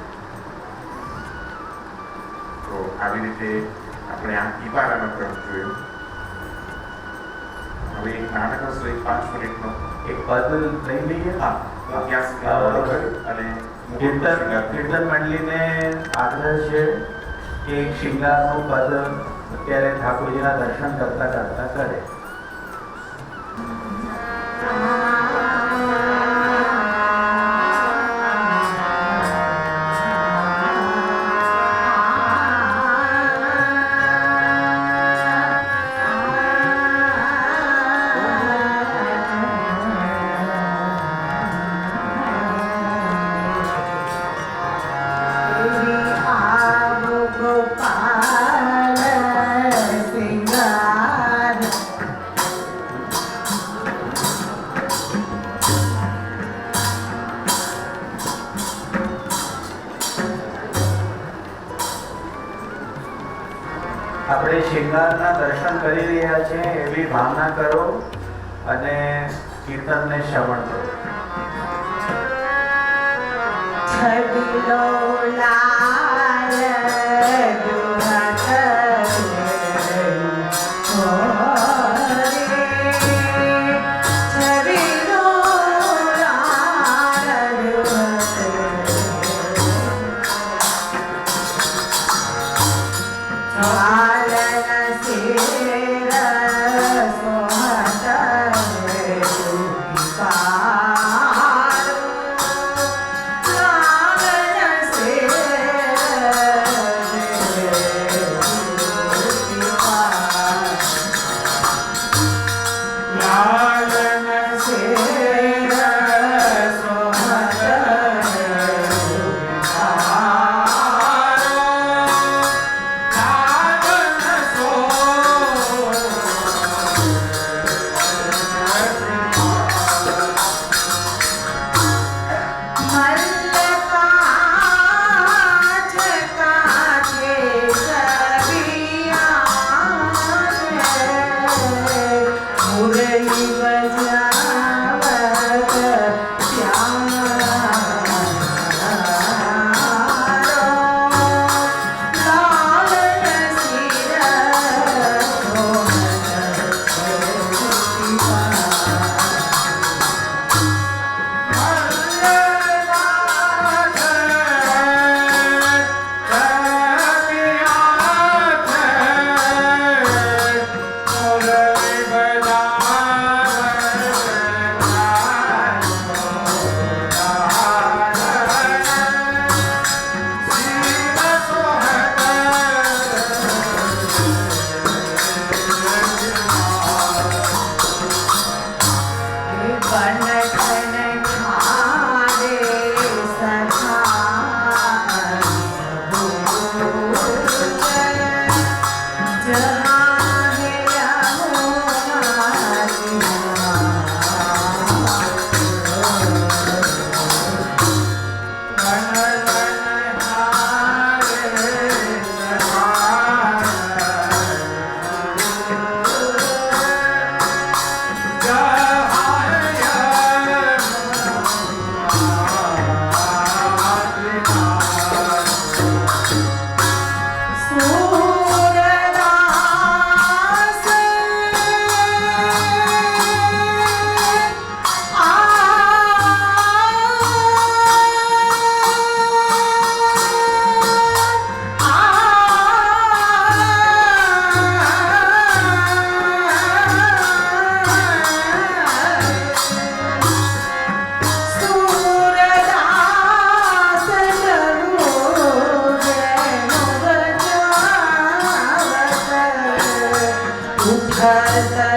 તો આવી રીતે આપણે આ પીપાળાનો ક્રમ જોયો. હવે એક નાનકડો 5 મિનિટનો એક પદ લઈ લઈએ. હા ત્યાં સુધી અને કીર્તન મંડળીને આગ્રહ છે કે એક શિંગારનું પદ અત્યારે ઠાકોરજીના દર્શન કરતા કરતા કરે. આપણે શિંગારના દર્શન કરી રહ્યા છીએ એવી ભાવના કરો અને કીર્તનને શ્રવણ કરો. છબીલો લાલ દુહત છબીલો લાલ દુહત હસતા